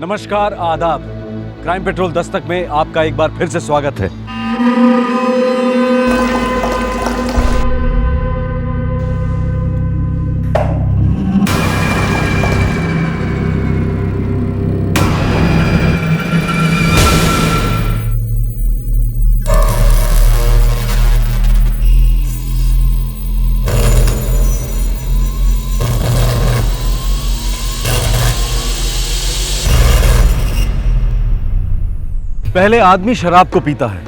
नमस्कार, आदाब। Crime petrol Dastak में आपका एक बार फिर से स्वागत है। पहले आदमी शराब को पीता है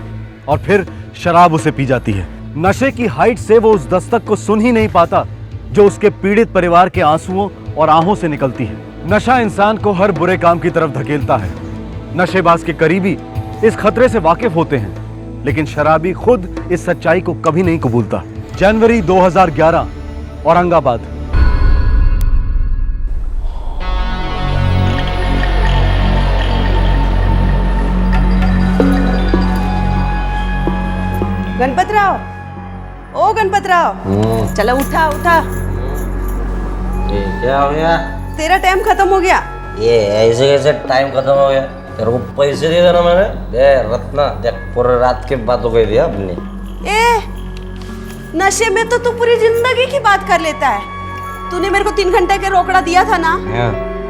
और फिर शराब उसे पी जाती है। नशे की हाइट से वो उस दस्तक को सुन ही नहीं पाता जो उसके पीड़ित परिवार के आंसुओं और आहों से निकलती है। नशा इंसान को हर बुरे काम की तरफ धकेलता है। नशेबाज के करीबी इस खतरे से वाकिफ होते हैं, लेकिन शराबी खुद इस सच्चाई को कभी नहीं कबूलता। जनवरी 2011, औरंगाबाद। गणपतराव, ओ गणपतराव, चलो उठा उठा। ये क्या हो गया? तेरा टाइम खत्म हो गया। ये ऐसे कैसे टाइम खत्म हो गया? तेरे को पैसे दिए थे ना मैंने। दे रत्ना, देख पूरे रात की बात हो गई थी अपनी। ए, नशे में तो तू पूरी जिंदगी की बात कर लेता है। तूने मेरे को 3 घंटे के रोकड़ा दिया था ना,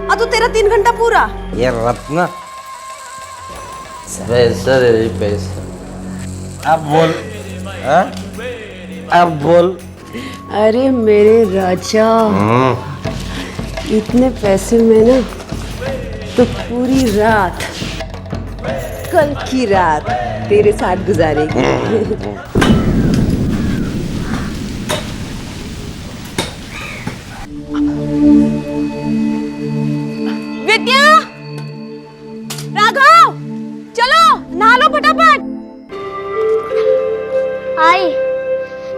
अब तो तेरा 3 घंटा पूरा। ये रत्ना, पैसा दे दे पैसा। अब बोल, हाँ? अब बोल। अरे मेरे राजा, इतने पैसे में ना तो पूरी रात, कल की रात तेरे साथ गुजारेगी। विद्या, राघव, चलो नहा लो फटाफट। आई,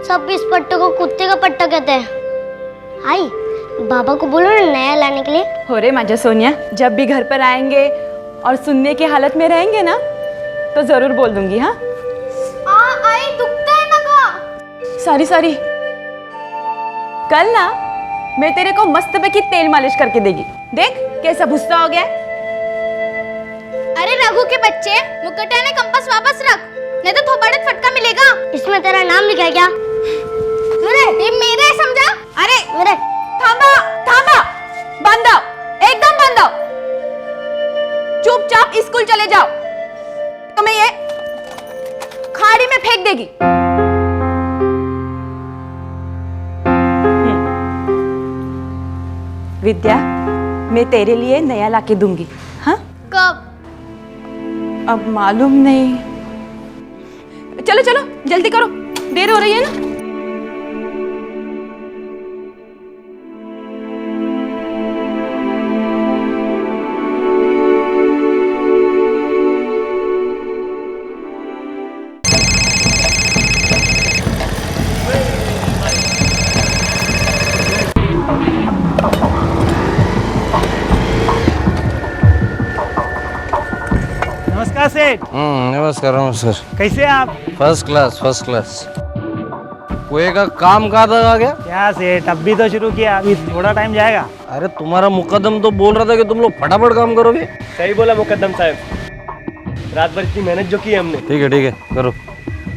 सब इस पट्टे को कुत्ते का पट्टा कहते हैं। आई, बाबा को बोलो ना नया लाने के लिए। हो रे माझा सोनिया, जब भी घर पर आएंगे और सुनने की हालत में रहेंगे ना तो जरूर बोल दूंगी। हाँ आई, दुखता है ना का। सॉरी, कल ना मैं तेरे को मस्त पैकी तेल मालिश करके देगी। देख कैसा भुस्सा हो गया। अरे रघु के बच्चे, मुकुटा ने कंपास वापस रख, नहीं तो थोपड़े फटका मिलेगा। इसमें तेरा नाम लिखा है क्या? ये मेरा है, समझा? अरे मेरे। थांबा, बंद आओ, एकदम बंद आओ। चुपचाप स्कूल चले जाओ, तुम्हें ये खाड़ी में फेंक देगी। विद्या, मैं तेरे लिए नया लाके दूंगी। हाँ, कब? अब मालूम नहीं। चलो जल्दी करो, देर हो रही है ना। नमस्कार सेठ। नमस्कार। कैसे हैं आप? First class. कुएं का काम कहाँ तक आ गया? क्या सेठ, अब भी तो शुरू किया, अभी थोड़ा टाइम जाएगा। अरे तुम्हारा मुकद्दम तो बोल रहा था कि तुम लोग फटाफट काम करोगे। सही बोला मुकद्दम साहब, रात भर इतनी मेहनत जो की है हमने। ठीक है करो।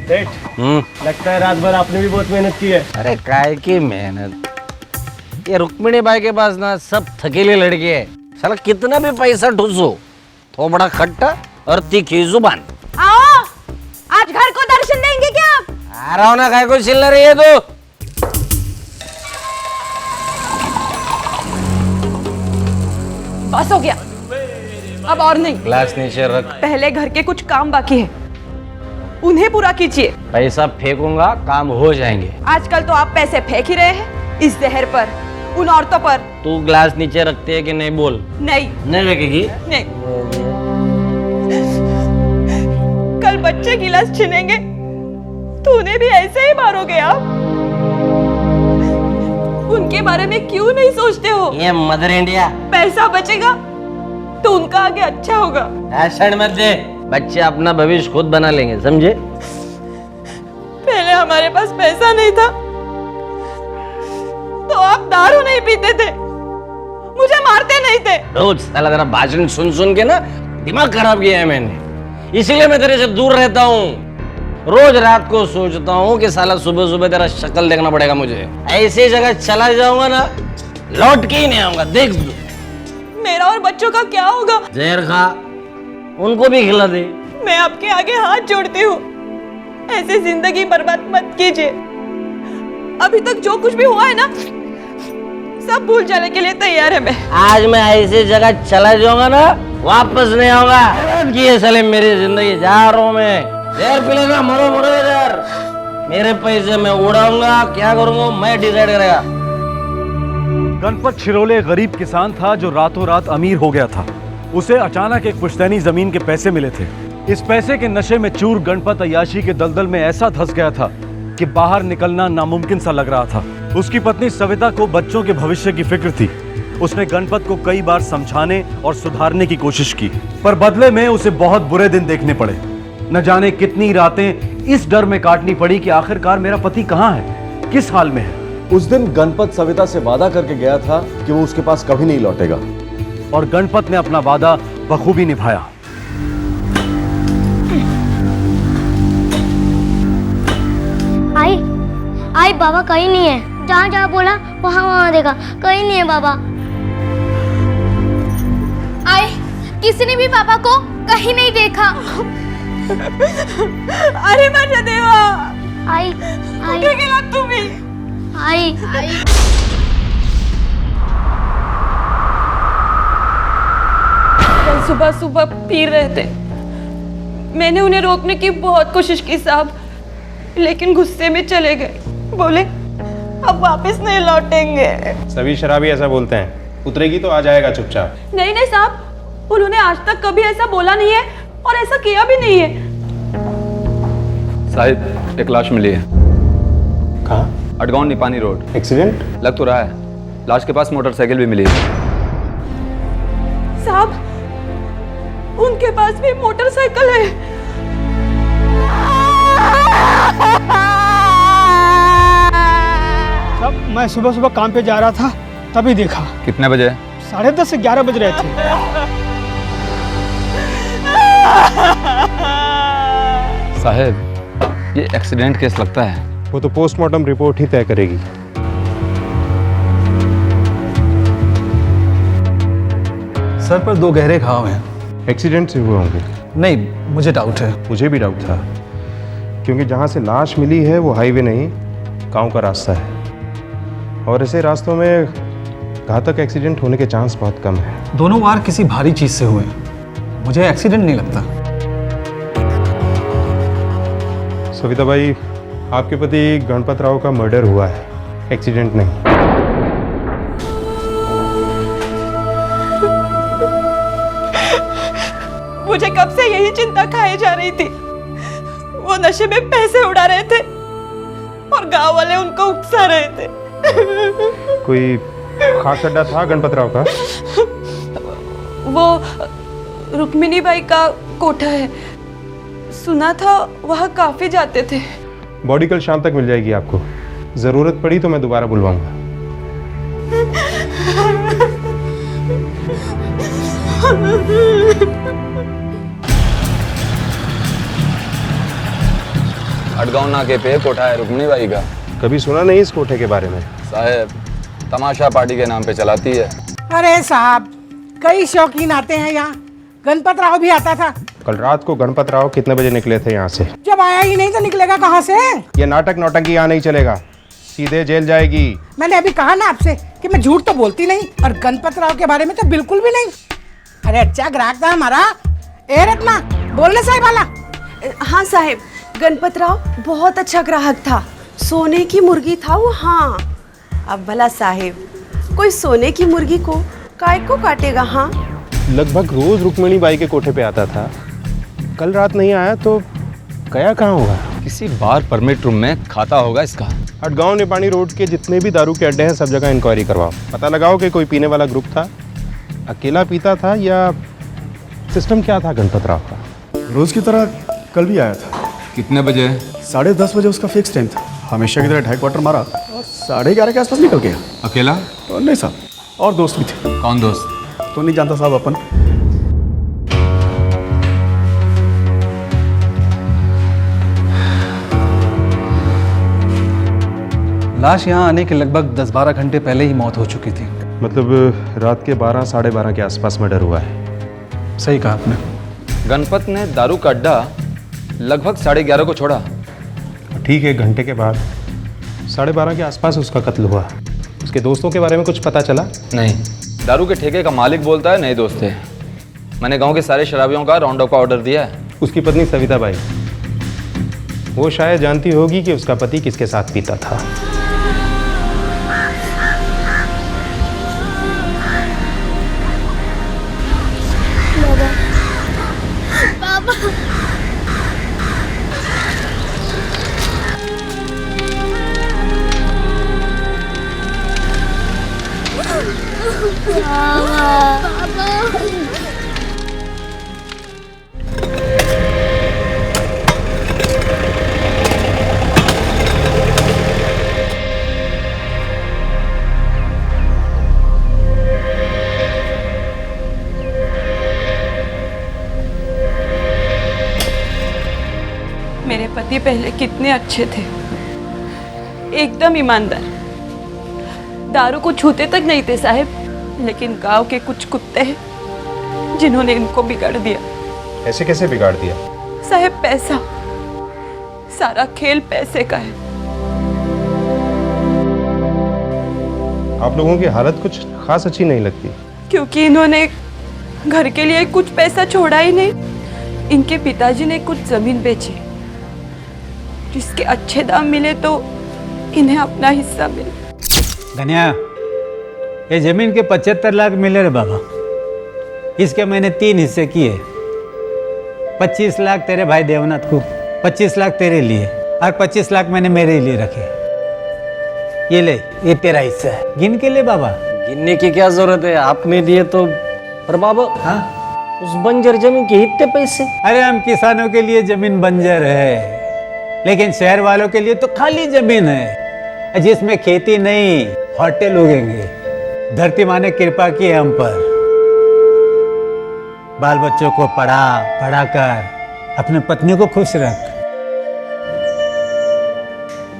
सेठ, लगता है रात भर आपने भी बहुत मेहनत की है। अरे काय की मेहनत, ये रुक्मिणी बाई के पास ना सब थकेली लड़के है। साला कितना भी पैसा ठूसो, थोबड़ा खट्टा और तीखी जुबान। आओ, आज घर को दर्शन देंगे क्या आप? आ रहा हूं ना, काय को चिल्ला रही है तू? बस हो गया, अब और नहीं। ग्लास नीचे रख। पहले घर के कुछ काम बाकी है, उन्हें पूरा कीजिए। पैसा फेंकूंगा, काम हो जाएंगे। आजकल तो आप पैसे फेंक ही रहे हैं इस जहर पर, उन औरतों पर। तू ग्लास नीचे रखती है कि नहीं? बोल। नहीं रखेगी? नहीं। कल बच्चे गिलास छीनेंगे तो उन्हें भी ऐसे ही मारोगे आप? उनके बारे में क्यों नहीं सोचते हो? ये मदर इंडिया। पैसा बचेगा तो उनका आगे अच्छा होगा। भाषण मत दे, बच्चे अपना भविष्य खुद बना लेंगे, समझे? पहले हमारे पास पैसा नहीं था तो आप दारू नहीं पीते थे, मुझे मारते नहीं थे। रोज साला तेरा भाषण सुन सुन के ना दिमाग खराब किया है मैंने, इसीलिए मैं तेरे से दूर रहता हूँ। रोज रात को सोचता हूँ कि साला सुबह सुबह तेरा शक्ल देखना पड़ेगा मुझे। ऐसी जगह चला जाऊंगा ना, लौट के ही नहीं आऊंगा, देख तू। मेरा और बच्चों का क्या होगा? जहर खा, उनको भी खिला दे। मैं आपके आगे हाथ जोड़ती हूँ, ऐसे जिंदगी बर्बाद मत कीजिए। अभी तक जो कुछ भी हुआ है ना, सब भूल जाने के लिए तैयार है मैं। आज मैं ऐसी जगह चला जाऊंगा ना, वापस नहीं आऊंगा। ये साले मेरी जिंदगी, जा रहा हूं मैं। जहर पिलेगा, मरो मरो इधर। मेरे पैसे मैं उड़ाऊंगा, क्या करूंगा मैं डिसाइड करेगा। गणपत छिरोले एक गरीब किसान था जो रातों रात अमीर हो गया था। उसे अचानक एक पुश्तैनी जमीन के पैसे मिले थे। इस पैसे के नशे में चूर गणपत अय्याशी के दलदल में ऐसा धंस गया था कि बाहर निकलना नामुमकिन सा लग रहा था। उसकी पत्नी सविता को बच्चों के भविष्य की फिक्र थी। उसने गणपत को कई बार समझाने और सुधारने की कोशिश की, पर बदले में उसे बहुत बुरे दिन देखने पड़े। न जाने कितनी रातें इस डर में काटनी पड़ी कि आखिरकार मेरा पति कहाँ है, किस हाल में है। उस दिन गणपत सविता से वादा करके गया था कि वो उसके पास कभी नहीं लौटेगा, और गणपत ने अपना वादा बखूबी निभाया। आई बाबा कहीं नहीं है। जहाँ जहाँ बोला वहाँ वहाँ देखा, कहीं नहीं है बाबा। आई किसी ने भी पापा को कहीं नहीं देखा। अरे माझ्या देवा, आई कुठे गेलात तुम्ही? आई कल सुबह सुबह पी रहे थे। मैंने उन्हें रोकने की बहुत कोशिश की साहब, लेकिन गुस्से में चले गए। बोले अब वापस नहीं लौटेंगे। सभी शराबी ऐसा बोलते हैं, उतरेगी तो आ जाएगा चुपचाप। नहीं नहीं साहब, उन्होंने आज तक कभी ऐसा बोला नहीं है और ऐसा किया भी नहीं है। साहिब, एक लाश मिली है। कहाँ? अडगांव निपानी रोड। एक्सीडेंट लग तो रहा है। लाश के पास मोटरसाइकिल भी मिली है। साहब, उनके पास भी मोटरसाइकिल है। तब मैं सुबह सुबह काम पे जा रहा था, तभी देखा। कितने बजे? 10:30 से 11 बज रहे थे। साहब, ये एक्सीडेंट केस लगता है। वो तो पोस्टमार्टम रिपोर्ट ही तय करेगी। सर पर 2 गहरे घाव हैं। एक्सीडेंट से हुए होंगे। नहीं, मुझे डाउट है। मुझे भी डाउट था, क्योंकि जहाँ से लाश मिली है वो हाईवे नहीं, गांव का रास्ता है, और ऐसे रास्तों में घातक एक्सीडेंट होने के चांस बहुत कम है। दोनों वार किसी भारी चीज से हुए हैं। मुझे एक्सीडेंट नहीं लगता। सविता भाई, आपके पति गणपत राव का मर्डर हुआ है, एक्सीडेंट नहीं। मुझे कब से यही चिंता खाई जा रही थी। वो नशे में पैसे उड़ा रहे थे और गांव वाले उनको उकसा रहे थे। कोई खास अड्डा था गणपत राव का? वो रुक्मिणी बाई का कोठा है, सुना था वहाँ काफी जाते थे। बॉडी कल शाम तक मिल जाएगी आपको। जरूरत पड़ी तो मैं दोबारा बुलवाऊंगा। अडगांव नाके पे कोठा है रुक्मिणी बाई का। कभी सुना नहीं इस कोठे के बारे में? साहब, तमाशा पार्टी के नाम पे चलाती है। अरे साहब, कई शौकीन आते हैं यहाँ। गणपत राव भी आता था। कल रात को गणपत राव कितने बजे निकले थे यहाँ से? जब आया ही नहीं तो निकलेगा कहाँ से? ये नाटक नौटंकी यहाँ नहीं चलेगा, सीधे जेल जाएगी। मैंने अभी कहा ना आपसे कि मैं झूठ तो बोलती नहीं, और गणपत राव के बारे में तो बिल्कुल भी नहीं। अरे अच्छा ग्राहक था हमारा। ए रत्ना, बोलने साहिब वाला। हाँ साहिब, गणपत राव बहुत अच्छा ग्राहक था। सोने की मुर्गी था वो। हाँ, अब भला साहिब, कोई सोने की मुर्गी को काय को काटेगा? हाँ, लगभग रोज रुक्मिणी बाई के कोठे पे आता था। कल रात नहीं आया तो गया कहाँ होगा? किसी बार परमिट रूम में खाता होगा इसका। अडगांव निपानी रोड के जितने भी दारू के अड्डे हैं सब जगह इंक्वायरी करवाओ। पता लगाओ कि कोई पीने वाला ग्रुप था, अकेला पीता था, या सिस्टम क्या था गणपत राव का? रोज की तरह कल भी आया था। कितने बजे? 10:30 बजे उसका फिक्स टाइम था। हमेशा की तरह ढाई क्वार्टर मारा और 11:30 के आसपास निकल गया। अकेला? नहीं साहब, और दोस्त भी थे। कौन दोस्त? तो नहीं जानता साहब अपन। लाश यहाँ आने के लगभग 10-12 घंटे पहले ही मौत हो चुकी थी। मतलब रात के 12 साढ़े 12 के आसपास मर्डर हुआ है। सही कहा आपने। गणपत ने दारू का अड्डा लगभग 11:30 को छोड़ा। ठीक है, घंटे के बाद 12:30 के आसपास उसका कत्ल हुआ। उसके दोस्तों के बारे में कुछ पता चला? नहीं, दारू के ठेके का मालिक बोलता है नए दोस्त थे। मैंने गांव के सारे शराबियों का राउंड अप का ऑर्डर दिया है। उसकी पत्नी सविता बाई, वो शायद जानती होगी कि उसका पति किसके साथ पीता था। मेरे पति पहले कितने अच्छे थे, एकदम ईमानदार, दारू को छूते तक नहीं थे साहब। लेकिन गांव के कुछ कुत्ते हैं जिन्होंने इनको बिगाड़ दिया। ऐसे कैसे बिगाड़ दिया? साहब पैसा, सारा खेल पैसे का है। आप लोगों की हालत कुछ खास अच्छी नहीं लगती। क्योंकि इन्होंने घर के लिए कुछ पैसा छोड़ा ही नहीं। इनके पिताजी ने कुछ जमीन बेची, जिसके अच्छे दाम मिले तो इन्हें अपना हिस्सा मिले। धनिया, ये जमीन के 75 लाख मिले रे बाबा। इसके मैंने 3 हिस्से किए। 25 लाख तेरे भाई देवनाथ को, 25 लाख तेरे लिए और 25 लाख मैंने मेरे लिए रखे। ये ले, ये तेरा हिस्सा है, गिन के ले बाबा। गिनने की क्या जरूरत है, आपने दिए तो। पर बाबा, हाँ, उस बंजर जमीन के इतने पैसे? अरे हम किसानों के लिए जमीन बंजर है, लेकिन शहर वालों के लिए तो खाली जमीन है, जिसमें खेती नहीं, होटल उगेंगे। धरती माँ ने कृपा की है हम पर। बाल बच्चों को पढ़ा कर अपने पत्नी को खुश रख।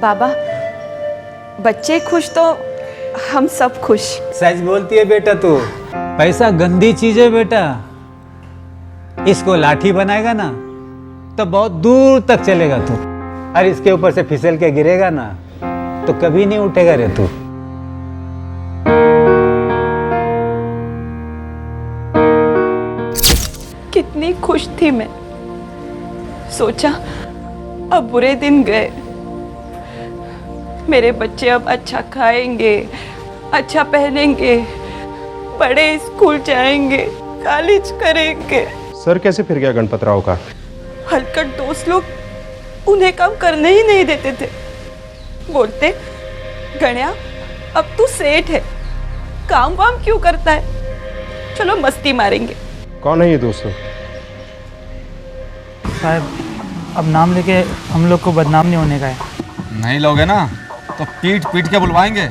बाबा, बच्चे खुश तो हम सब खुश। सच बोलती है बेटा तू। पैसा गंदी चीज है बेटा। इसको लाठी बनाएगा ना तो बहुत दूर तक चलेगा तू, और इसके ऊपर से फिसल के गिरेगा ना तो कभी नहीं उठेगा रे तू। कितनी खुश थी मैं, सोचा अब बुरे दिन गए। मेरे बच्चे अब अच्छा खाएंगे, अच्छा पहनेंगे, बड़े स्कूल जाएंगे, कॉलेज करेंगे। सर कैसे फिर गया गणपत राव का? हलकट दोस्त लोग उन्हें काम करने ही नहीं देते थे। बोलते, गण्या अब तू सेठ है, काम वाम क्यों करता है, चलो मस्ती मारेंगे। कौन है ये दोस्तों? साहब, अब नाम लेके हम लोग को बदनाम नहीं होने का है। नहीं लोगे ना तो पीट पीट के बुलवाएंगे।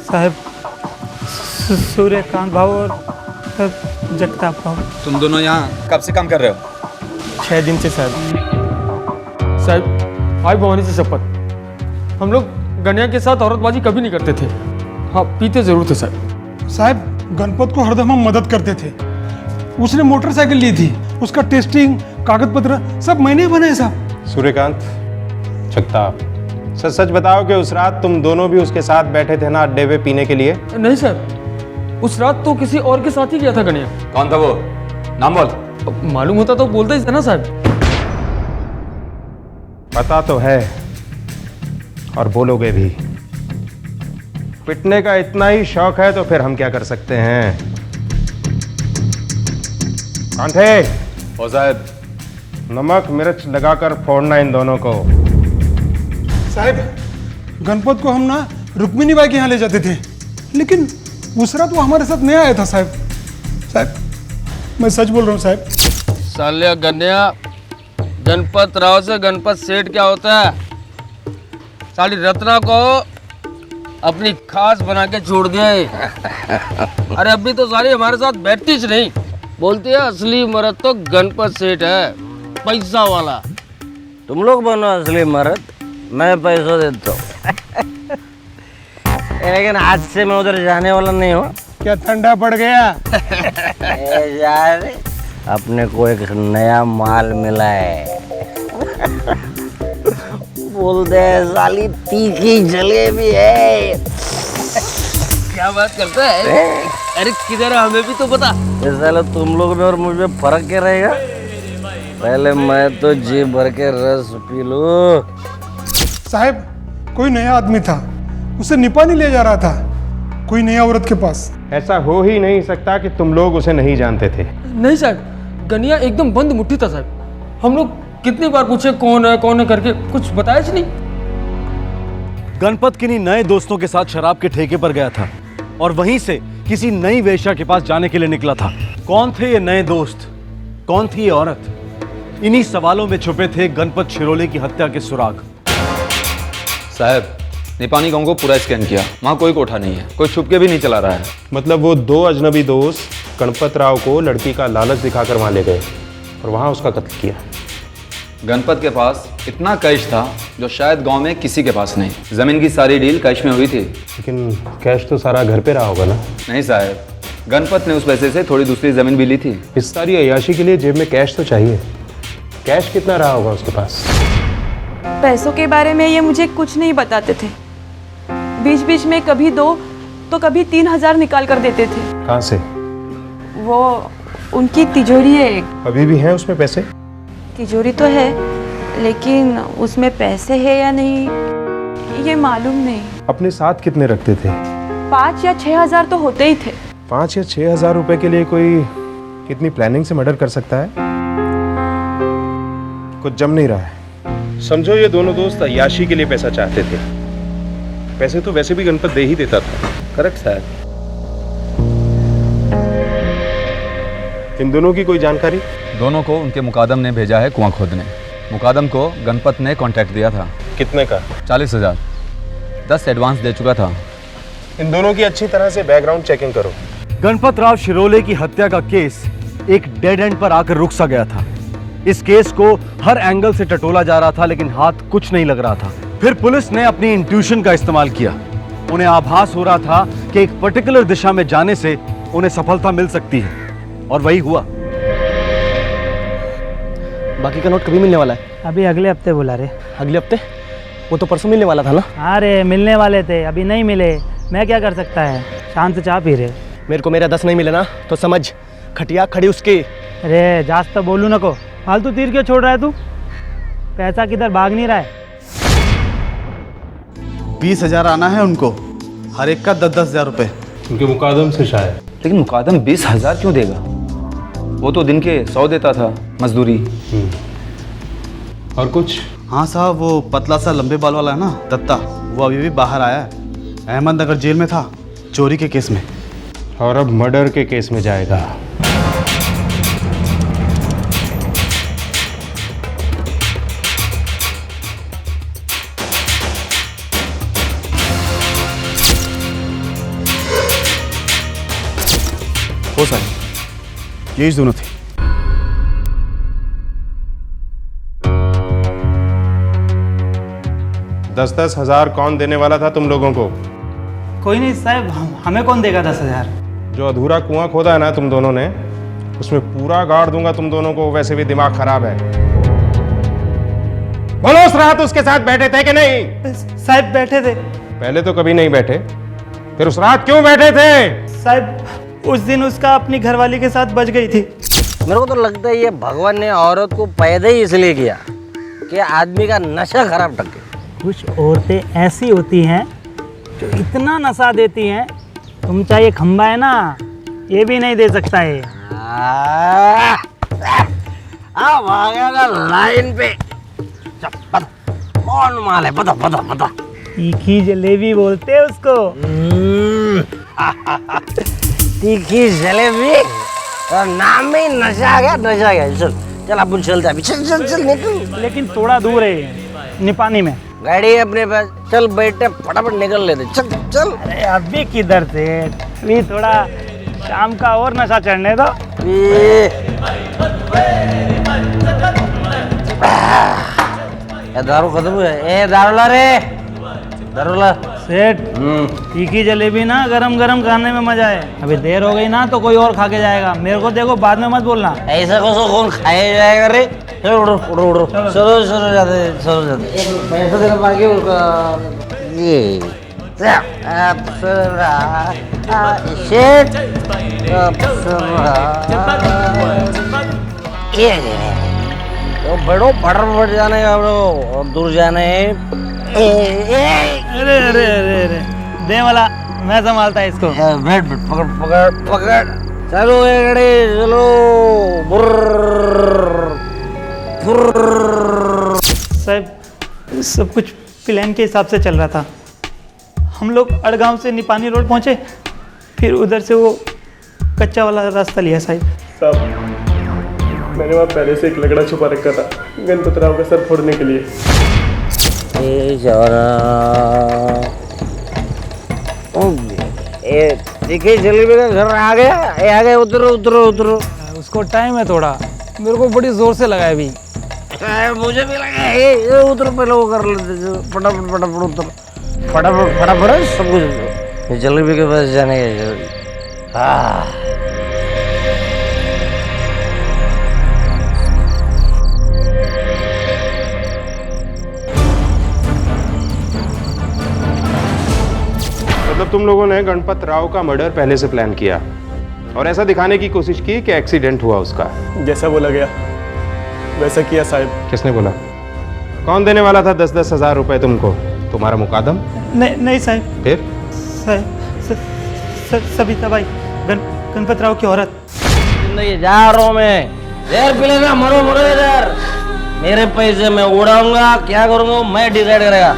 साहब, सूर्यकांत भाव और जगताप भाव। तुम दोनों यहाँ कब से काम कर रहे हो? 6 दिन से साहब। साहब, भाई भवानी से शपथ, हम लोग गन्या के साथ औरतबाजी कभी नहीं करते थे। हाँ, पीते जरूर थे साहब। साहब, गणपत को हरदम हम मदद करते थे। उसने मोटरसाइकिल ली थी, उसका टेस्टिंग, कागज पत्र सब मैंने बनाए साहब। सूर्यकांत, जगताप, सच सच बताओ कि उस रात तुम दोनों भी उसके साथ बैठे थे ना अड्डे पे पीने के लिए? नहीं सर, उस रात तो किसी और के साथ ही गया था गन्या। कौन था वो? नाम बोल। मालूम होता तो बोलता ही था ना साहब। पता तो है और बोलोगे भी। पिटने का इतना ही शौक है तो फिर हम क्या कर सकते हैं? कौन थे? ओ साहब, नमक मिर्च लगाकर फोड़ना इन दोनों को। साहब, गणपत को हम ना रुक्मिणी बाई के यहाँ ले जाते थे, लेकिन उस रात वो हमारे साथ नहीं आया था साहब। साहब, मैं सच बोल रहा हूँ साहब। साले गन्या, गणपत राव से गणपत सेठ क्या होता है? साली रत्ना को अपनी खास बना के छोड़ दिया है। अरे अभी तो सारी हमारे साथ बैठती नहीं, बोलती है असली मर्द तो गणपत सेठ है, पैसा वाला। तुम लोग बनो असली मर्द, मैं पैसा देता हूँ। लेकिन आज से मैं उधर जाने वाला नहीं हूँ। क्या ठंडा पड़ गया? यार अपने को एक नया माल मिला है। बोलते हैं साली तीखी जलेबी है। क्या बात करता है? अरे किधर है, हमें भी तो बता। साले तुम लोग में और मुझ में फर्क क्या रहेगा? पहले मैं तो जी भर के रस पी लूं। साहब, कोई नया आदमी था, उसे निपा नहीं ले जा रहा था कोई नया औरत के पास। ऐसा हो ही नहीं सकता कि तुम लोग उसे नहीं जानते थे। नहीं साहब, गनिया एकदम बंद मुट्ठी था साहब। हम लोग कितनी बार पूछे कौन है करके, कुछ बताया ही नहीं। गणपत किन्हीं नए दोस्तों के साथ शराब के ठेके पर गया था और वहीं से किसी नई वेश्या के पास जाने के लिए निकला था। कौन थे ये नए दोस्त, कौन थी ये औरत? इन्हीं सवालों में छुपे थे गणपत शिरोले की हत्या के सुराग। साहब, निपानी गांव को पूरा स्कैन किया, वहाँ कोई कोठा नहीं है, कोई छुप के भी नहीं चला रहा है। मतलब वो दो अजनबी दोस्त गणपत राव को लड़की का लालच दिखाकर वहाँ ले गए और वहाँ उसका कत्ल किया। गणपत के पास इतना कैश था जो शायद गांव में किसी के पास नहीं। जमीन की सारी डील कैश में हुई थी। लेकिन कैश तो सारा घर पे रहा होगा ना? नहीं साहब, गणपत ने उस पैसे से थोड़ी दूसरी जमीन भी ली थी। इस सारी अय्याशी के लिए जेब में कैश तो चाहिए। कैश कितना रहा होगा उसके पास? पैसों के बारे में ये मुझे कुछ नहीं बताते थे। बीच बीच में कभी 2 तो कभी 3,000 निकाल कर देते थे। कहाँ से? वो उनकी तिजोरी है एक। अभी भी हैं उसमें पैसे? तिजोरी तो है, लेकिन उसमें पैसे है या नहीं ये मालूम नहीं। अपने साथ कितने रखते थे? 5 या 6,000 तो होते ही थे। 5 या 6,000 रुपए के लिए कोई कितनी प्लानिंग से मर्डर कर सकता है? कुछ जम नहीं रहा है। समझो ये दोनों दोस्त अय्याशी के लिए पैसा चाहते थे। पैसे तो वैसे भी गणपत दे ही देता था। करेक्ट साहब। इन दोनों की कोई जानकारी? दोनों को उनके मुकादम ने भेजा है कुआं खोदने। मुकादम को गणपत ने कांटेक्ट दिया था। कितने का? 40,000। 10 एडवांस दे चुका था। इन दोनों की अच्छी तरह से बैकग्राउंड चेकिंग करो। गणपत राव शिरोले की हत्या का केस एक डेड एंड पर आकर रुक सा गया था। इस केस को हर एंगल से टटोला जा रहा था, लेकिन हाथ कुछ नहीं लग रहा था। फिर पुलिस ने अपनी इंट्यूशन का इस्तेमाल किया। उन्हें आभास हो रहा था कि एक पर्टिकुलर दिशा में जाने से उन्हें सफलता मिल सकती है, और वही हुआ। बाकी का नोट कभी मिलने वाला है? अभी अगले हफ्ते बुला रहे। अगले हफ्ते? वो तो परसों मिलने वाला था ना? अरे मिलने वाले थे, अभी नहीं मिले। मैं क्या कर सकता है, शांत चाह पी रहे। मेरे को मेरा 10 नहीं मिले ना तो समझ खटिया खड़ी उसकी। अरे जास्त तो बोलू नको, फालतू तीर क्यों छोड़ रहा है तू? पैसा किधर भाग नहीं रहा है? 20,000 आना है उनको, हर एक का 10,000 रुपए। उनके मुकादम से शायद। लेकिन मुकादम 20,000 क्यों देगा? वो तो दिन के 100 देता था मजदूरी। और कुछ? हाँ साहब, वो पतला सा लंबे बाल वाला है ना, दत्ता, वो अभी भी बाहर आया है। अहमदनगर जेल में था, चोरी के केस में। और अब मर्डर के केस में जाएगा। हो साहब, यही दोनों थे। दस हजार कौन देने वाला था तुम लोगों को? कोई नहीं साहब, हमें कौन देगा 10,000? जो अधूरा कुआं खोदा है ना तुम दोनों ने, उसमें पूरा गाड़ दूंगा तुम दोनों को। वैसे भी दिमाग खराब है। बोलो, उस रात उसके साथ बैठे थे कि नहीं? साहब बैठे थे। पहले तो कभी नहीं बैठे, फिर उस रात क्यों बैठे थे? साहब उस दिन उसका अपनी घरवाली के साथ बच गई थी। मेरे को तो लगता है ये भगवान ने औरत को पैदा ही इसलिए किया कि आदमी का नशा खराब टके। कुछ औरतें ऐसी होती हैं जो इतना नशा देती हैं, तुम चाहे खंबा है ना, ये भी नहीं दे सकता है। लाइन पे कौन माल है? पता पता पता। तीखी जलेबी बोलते हैं उसको। तीखी जलेबी, नाम में नशा आ गया, नशा आ गया। चल चल, अपन चलते हैं। चल चल चल निकल। लेकिन थोड़ा दूर है। निपानी में। गाड़ी है अपने पास, चल बेटे फटाफट निकल लेते, चल चल। अरे अभी किधर से, अभी थोड़ा शाम का और नशा चढ़ने दो। दारू खत्म है। ए दारूला रे, दारूला। सेठ, तीखी जलेबी ना गरम गरम खाने में मजा है। अभी देर हो गई ना तो कोई और खा के जाएगा। मेरे को देखो, बाद में मत बोलना। ऐसा कौन खाया जाएगा रे? चलो उड़ो उड़ो उड़ो, चलो चलो जाते, चलो जाते। पैसा देना बाकी उनका। ये अप्सरा शेठ, अप्सरा ये तो बड़ो फटाफट जाने का और दूर जाने। अरे अरे अरे अरे, दे वाला, मैं संभालता है इसको। बैठ बैठ, पकड़ पकड़ पकड़, चलो ये गाड़ी चलो। साहब, सब कुछ प्लान के हिसाब से चल रहा था। हम लोग अड़गांव से निपानी रोड पहुंचे, फिर उधर से वो कच्चा वाला रास्ता लिया। साहब, मैंने वहाँ पहले से एक लकड़ा छुपा रखा था गणपत राव का सर फोड़ने के लिए। देखिए जलेबी का घर आ गया, उतरो उतरो उतरो। उसको टाइम है थोड़ा, मेरे को बड़ी जोर से लगा है अभी। मुझे भी लगा है, उतरो पहले वो कर लेते, फटाफट फटाफट उतरो, फटाफट फटाफट सब कुछ जलेबी के पास जाने का। मतलब तुम लोगों ने गणपत राव का मर्डर पहले से प्लान किया और ऐसा दिखाने की कोशिश की कि एक्सीडेंट हुआ उसका। जैसा बोला गया वैसा किया साहब। किसने बोला? कौन देने वाला था 10-10 हज़ार रुपए तुमको? तुम्हारा मुकादम? नहीं साहब। फिर? सविता बाई, गणपत राव की औरत। जिंदगी जा रहा हूँ मैं, जहर पी लेना, मरो मरो इधर। मेरे पैसे मैं उड़ाऊंगा, क्या करूंगा मैं डिसाइड करेगा।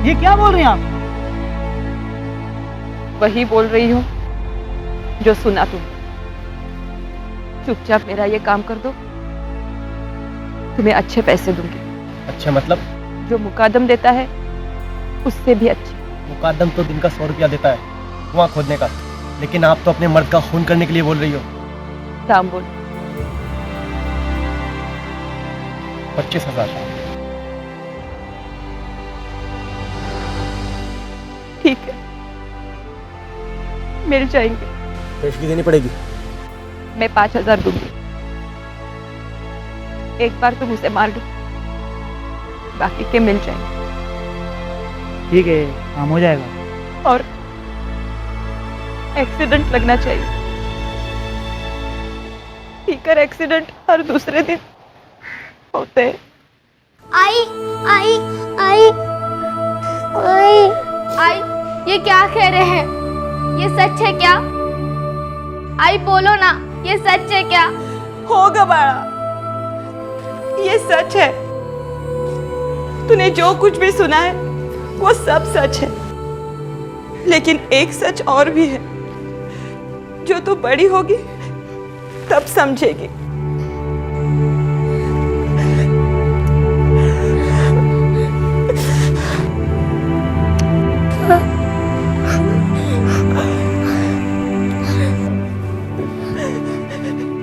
ये क्या बोल रही हैं आप? वही बोल रही हूँ जो सुना तुम। चुपचाप मेरा ये काम कर दो, तुम्हें अच्छे पैसे दूंगी। अच्छा मतलब? जो मुकादम देता है उससे भी अच्छे। मुकादम तो दिन का 100 रुपया देता है कुआं खोदने का, लेकिन आप तो अपने मर्द का खून करने के लिए बोल रही हो। दाम बोल। 25,000। ठीक है, मिल जाएंगे। पेशगी देनी पड़ेगी। मैं 5,000 दूंगी। एक बार तुम उसे मार दो, बाकी के मिल जाएंगे। ठीक है, काम हो जाएगा। और एक्सीडेंट लगना चाहिए। भीकर एक्सीडेंट हर दूसरे दिन होते हैं। आई आई आई आई आई, ये क्या कह रहे हैं? ये सच है क्या? आई बोलो ना, ये सच है क्या? होगा बाड़ा, ये सच है। तूने जो कुछ भी सुना है वो सब सच है, लेकिन एक सच और भी है जो तू बड़ी होगी तब समझेगी।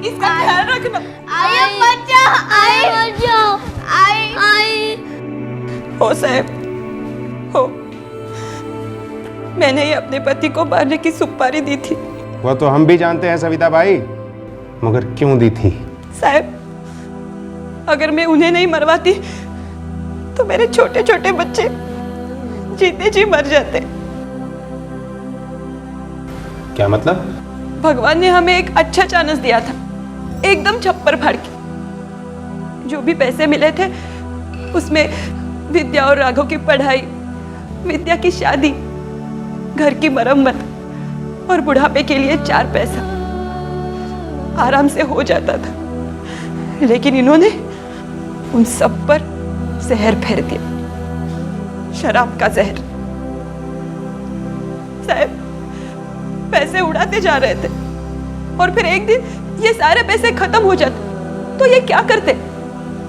इसका ख्याल रखना। आई बच्चा, आई बचाओ, आई आई। हो साहब, हो। मैंने ही अपने पति को मारने की सुपारी दी थी। वह तो हम भी जानते हैं सविता बाई, मगर क्यों दी थी? साहब, अगर मैं उन्हें नहीं मरवाती तो मेरे छोटे छोटे बच्चे जीते जी मर जाते। क्या मतलब? भगवान ने हमें एक अच्छा चांस दिया था, एकदम छप्पर फाड़ के। जो भी पैसे मिले थे उसमें विद्या और राघव की पढ़ाई, विद्या की शादी, घर की मरम्मत और बुढ़ापे के लिए 4 पैसा आराम से हो जाता था। लेकिन इन्होंने उन सब पर जहर फेर दिया, शराब का जहर। साहब, पैसे उड़ाते जा रहे थे और फिर एक दिन ये सारे पैसे खत्म हो जाते तो ये क्या करते?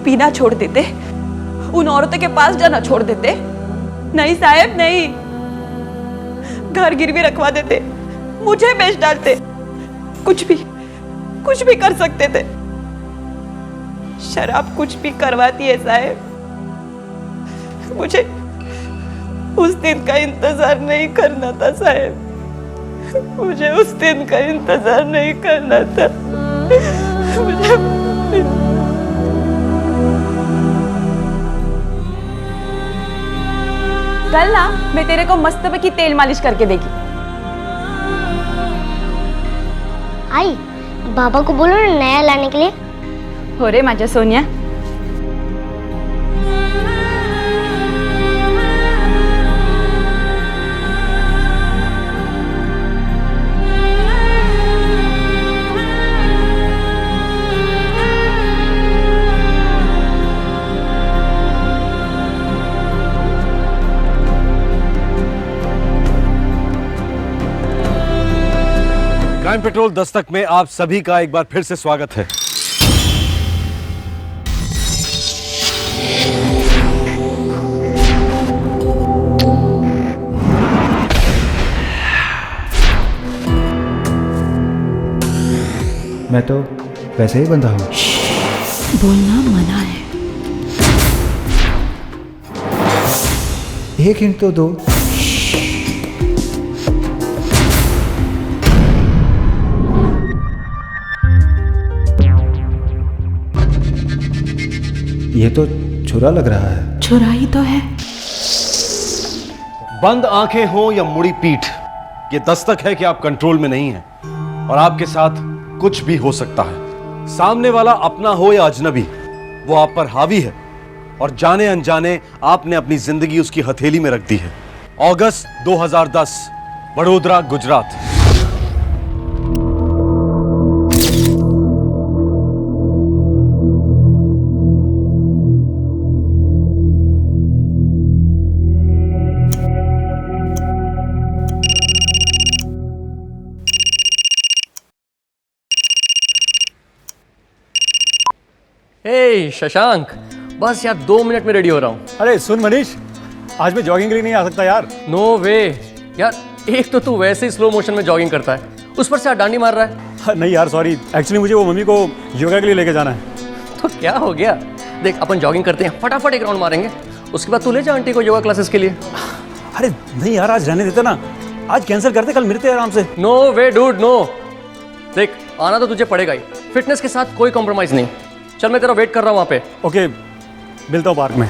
पीना छोड़ देते, उन औरतों के पास जाना छोड़ देते? नहीं साहब नहीं, घर गिरवी रखवा देते, मुझे बेच डालते, कुछ भी कर सकते थे। शराब कुछ भी करवाती है साहब। मुझे उस दिन का इंतजार नहीं करना था साहब, मुझे उस दिन का इंतजार नहीं करना था। कल ना मैं तेरे को मस्तबे की तेल मालिश करके देगी। आई, बाबा को बोलो ना नया लाने के लिए। हो रे माझ्या सोनिया। क्राइम पेट्रोल दस्तक में आप सभी का एक बार फिर से स्वागत है। मैं तो वैसे ही बंधा हूँ। बोलना मना है। एक हिंट तो दो। ये तो छुरा लग रहा है। छुरा ही तो है। बंद आंखें हो या मुड़ी पीठ, ये दस्तक है कि आप कंट्रोल में नहीं हैं और आपके साथ कुछ भी हो सकता है। सामने वाला अपना हो या अजनबी, वो आप पर हावी है और जाने अनजाने आपने अपनी जिंदगी उसकी हथेली में रख दी है। अगस्त 2010, वडोदरा, गुजरात। हे शशांक, बस यार 2 मिनट में रेडी हो रहा हूँ। अरे सुन मनीष, आज मैं जॉगिंग के लिए नहीं आ सकता यार। नो वे यार, एक तो तू वैसे ही स्लो मोशन में जॉगिंग करता है, उस पर से आज डांडी मार रहा है। नहीं यार सॉरी, एक्चुअली मुझे वो मम्मी को योगा के लिए लेके जाना है। तो क्या हो गया, देख अपन जॉगिंग करते हैं, फटाफट एक राउंड मारेंगे, उसके बाद तू ले जा आंटी को योगा क्लासेस के लिए। अरे नहीं यार, आज रहने देते ना, आज कैंसिल करते, कल मिलते हैं आराम से। नो वे डूड नो, देख आना तो तुझे पड़ेगा ही, फिटनेस के साथ कोई कॉम्प्रोमाइज नहीं। चल मैं तेरा वेट कर रहा हूँ वहाँ पे। ओके, मिलता हूँ पार्क में।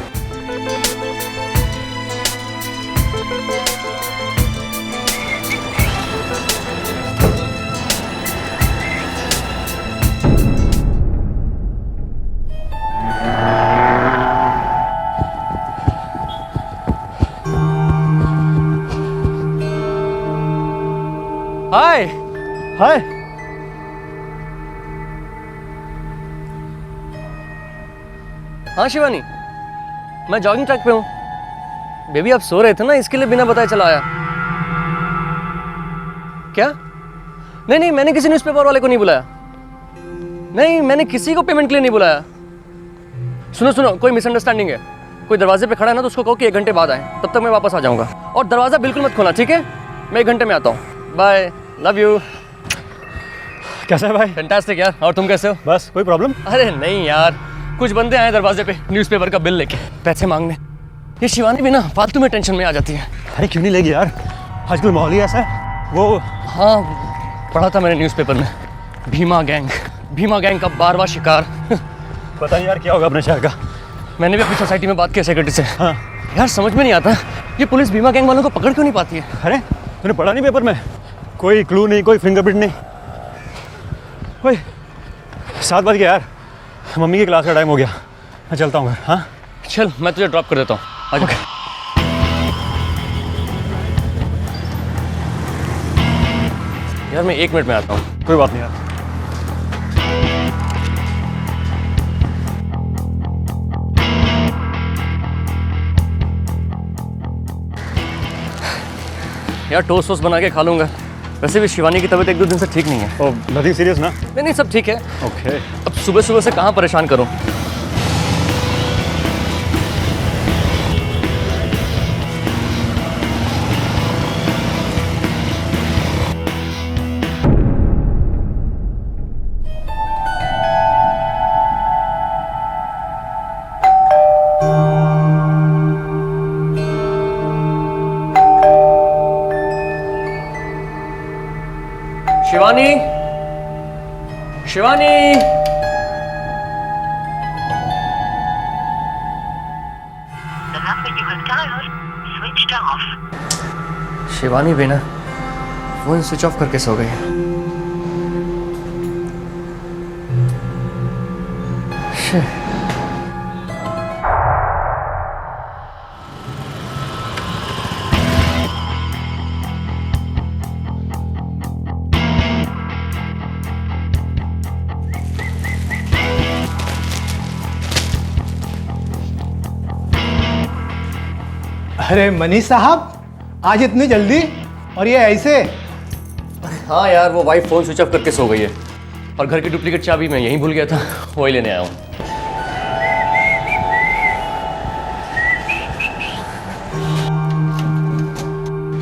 हाय हाय। हाँ शिवानी, मैं जॉगिंग ट्रैक पे हूँ। बेबी आप सो रहे थे ना, इसके लिए बिना बताए चला आया। क्या? नहीं, मैंने किसी न्यूज़पेपर वाले को नहीं बुलाया। नहीं, मैंने किसी को पेमेंट के लिए नहीं बुलाया। सुनो, कोई मिसअंडरस्टैंडिंग है। कोई दरवाजे पे खड़ा है ना, तो उसको कहो कि 1 घंटे बाद आए, तब तक मैं वापस आ जाऊँगा। और दरवाज़ा बिल्कुल मत खोलना, ठीक है? मैं 1 घंटे में आता हूँ। Bye, love you. कैसा है भाई? फैंटास्टिक यार, और तुम कैसे हो? बस, कोई प्रॉब्लम? अरे नहीं यार, कुछ बंदे आए दरवाजे पे न्यूज़पेपर का बिल लेके पैसे मांगने। ये शिवानी भी ना फालतू में टेंशन में आ जाती है। अरे क्यों नहीं लेगी यार, आजकल माहौल ही ऐसा है। वो हाँ, पढ़ा था मैंने न्यूज़पेपर में, भीमा गैंग का 12वां शिकार। पता नहीं यार क्या होगा अपने शहर का। मैंने भी अपनी सोसाइटी में बात की सेक्रेटरी से। हाँ यार समझ में नहीं आता, ये पुलिस भीमा गैंग वालों को पकड़ क्यों नहीं पाती है? अरे तूने पढ़ा नहीं पेपर में? कोई क्लू नहीं, कोई फिंगरप्रिंट नहीं। ओए 7 बज गया यार, मम्मी की क्लास का टाइम हो गया, मैं चलता हूँ घर। हाँ चल मैं तुझे ड्रॉप कर देता हूँ, आ जा। यार मैं 1 मिनट में आता हूँ। कोई बात नहीं यार। यार टोस्ट वोस्ट बना के खा लूँगा। वैसे भी शिवानी की तबीयत 1-2 दिन से ठीक नहीं है। ओ नथिंग सीरियस ना? नहीं सब ठीक है। ओके। अब सुबह सुबह से कहाँ परेशान करूँ। शिवानी, शिवानी, शिवानी बिना फोन स्विच ऑफ करके सो गई है। शिट। अरे मनीष साहब, आज इतनी जल्दी और ये ऐसे? हाँ यार वो वाइफ फोन स्विच ऑफ करके सो गई है और घर की डुप्लीकेट चाबी मैं यहीं भूल गया था, वही लेने आया हूँ।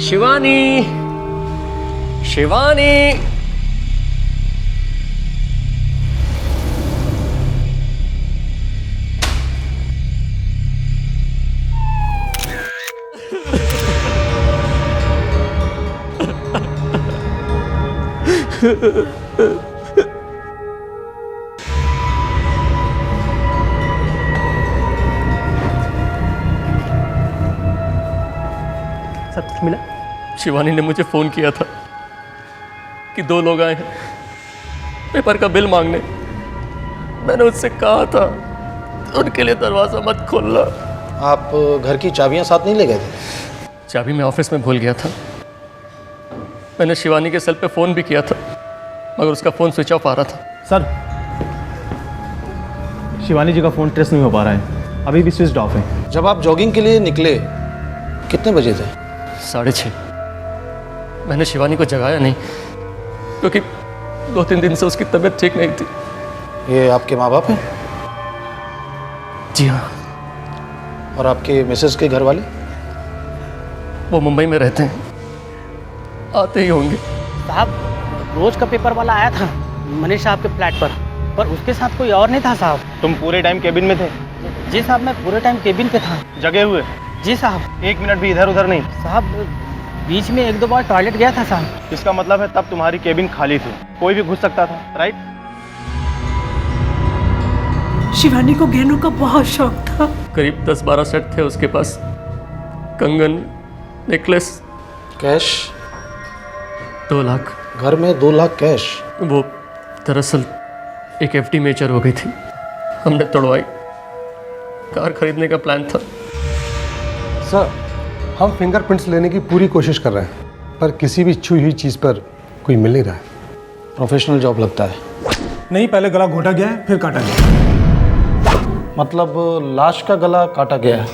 शिवानी, शिवानी, सब कुछ मिला? शिवानी ने मुझे फोन किया था कि 2 लोग आए हैं पेपर का बिल मांगने। मैंने उससे कहा था उनके लिए दरवाजा मत खोलना। आप घर की चाबियां साथ नहीं ले गए थे? चाबी मैं ऑफिस में भूल गया था। मैंने शिवानी के सेल पे फ़ोन भी किया था मगर उसका फ़ोन स्विच ऑफ आ रहा था। सर शिवानी जी का फ़ोन ट्रेस नहीं हो पा रहा है, अभी भी स्विच ऑफ है। जब आप जॉगिंग के लिए निकले कितने बजे थे? 6:30। मैंने शिवानी को जगाया नहीं क्योंकि 2-3 दिन से उसकी तबीयत ठीक नहीं थी। ये आपके माँ बाप हैं? जी हाँ। और आपके मिसेस के घर वाले? वो मुंबई में रहते हैं, आते ही होंगे। साहब रोज का पेपर वाला आया था मनीष साहब के फ्लैट पर उसके साथ कोई और नहीं था साहब। तुम पूरे टाइम केबिन में थे? जी साहब, मैं पूरे टाइम केबिन पे था। जगे हुए? जी साहब। 1 मिनट भी इधर उधर नहीं? साहब बीच में 1-2 बार टॉयलेट गया था साहब। इसका मतलब है तब तुम्हारी केबिन खाली थी, कोई भी घुस सकता था, राइट? शिवानी को गहनों का बहुत शौक था। करीब 10-12 सेट थे उसके पास, कंगन, नेकलेस। कैश? 2 लाख। घर में 2 लाख कैश? वो दरअसल एक FD मेचर हो गई थी, हमने तोड़वाई। कार खरीदने का प्लान था। सर हम फिंगरप्रिंट्स लेने की पूरी कोशिश कर रहे हैं पर किसी भी छुई हुई चीज़ पर कोई मिल नहीं रहा है। प्रोफेशनल जॉब लगता है। नहीं, पहले गला घोटा गया है फिर काटा गया। मतलब लाश का गला काटा गया है?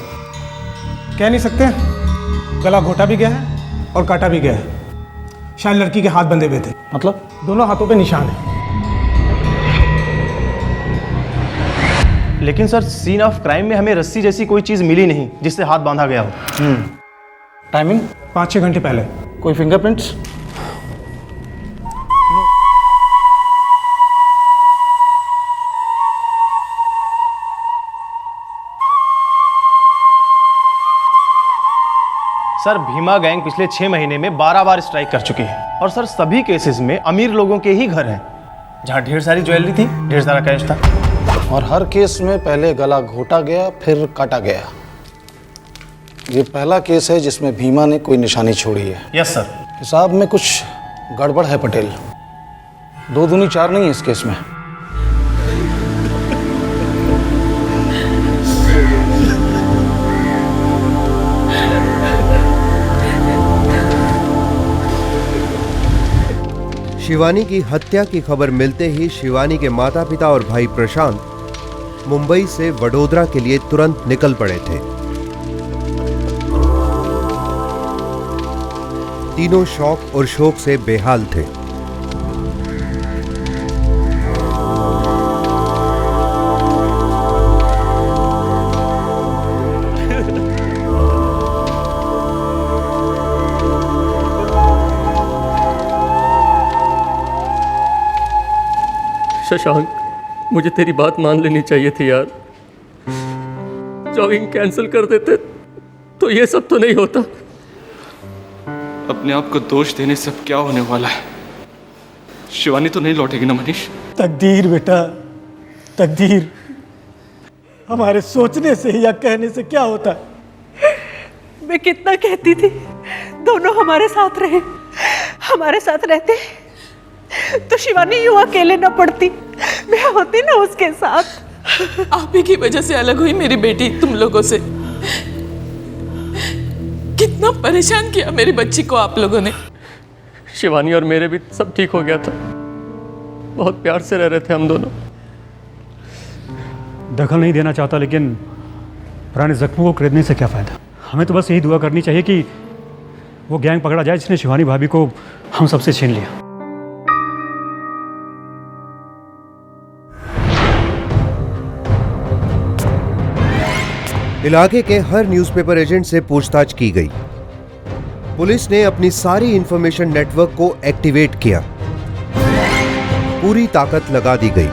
कह नहीं सकते, गला घोटा भी गया है और काटा भी गया है। शायद लड़की के हाथ बंधे हुए थे। मतलब? दोनों हाथों पे निशान है। लेकिन सर सीन ऑफ क्राइम में हमें रस्सी जैसी कोई चीज़ मिली नहीं जिससे हाथ बांधा गया हो। टाइमिंग? 5-6 घंटे पहले। कोई फिंगरप्रिंट्स? सर भीमा गैंग पिछले 6 महीने में 12 बार स्ट्राइक कर चुकी है और सर सभी केसेस में अमीर लोगों के ही घर हैं जहां ढेर सारी ज्वेलरी थी, ढेर सारा कैश था। और हर केस में पहले गला घोटा गया फिर काटा गया। ये पहला केस है जिसमें भीमा ने कोई निशानी छोड़ी है। Yes sir. हिसाब में कुछ गड़बड़ है पटेल। 2 दूनी 4 नहीं है इस केस में। शिवानी की हत्या की खबर मिलते ही शिवानी के माता पिता और भाई प्रशांत मुंबई से वडोदरा के लिए तुरंत निकल पड़े थे। तीनों शौक और शोक से बेहाल थे। शशांक, मुझे तेरी बात मान लेनी चाहिए थी यार। जॉगिंग कैंसिल कर देते तो ये सब तो नहीं होता। अपने आप को दोष देने से अब क्या होने वाला है? शिवानी तो नहीं लौटेगी ना मनीष? तकदीर बेटा, तकदीर हमारे सोचने से या कहने से क्या होता है। मैं कितना कहती थी दोनों हमारे साथ रहे, हमारे साथ रहते तो शिवानी यूं अकेले न पड़ती, मैं होती ना उसके साथ। आप ही की वजह से अलग हुई मेरी बेटी तुम लोगों से। कितना परेशान किया मेरी बच्ची को आप लोगों ने। शिवानी और मेरे भी सब ठीक हो गया था, बहुत प्यार से रह रहे थे हम दोनों। दखल नहीं देना चाहता, लेकिन पुराने जख्मों को खरीदने से क्या फ़ायदा। हमें तो बस यही दुआ करनी चाहिए कि वो गैंग पकड़ा जाए जिसने शिवानी भाभी को हम सबसे छीन लिया। इलाके के हर न्यूज़पेपर एजेंट से पूछताछ की गई। पुलिस ने अपनी सारी इंफॉर्मेशन नेटवर्क को एक्टिवेट किया। पूरी ताकत लगा दी गई।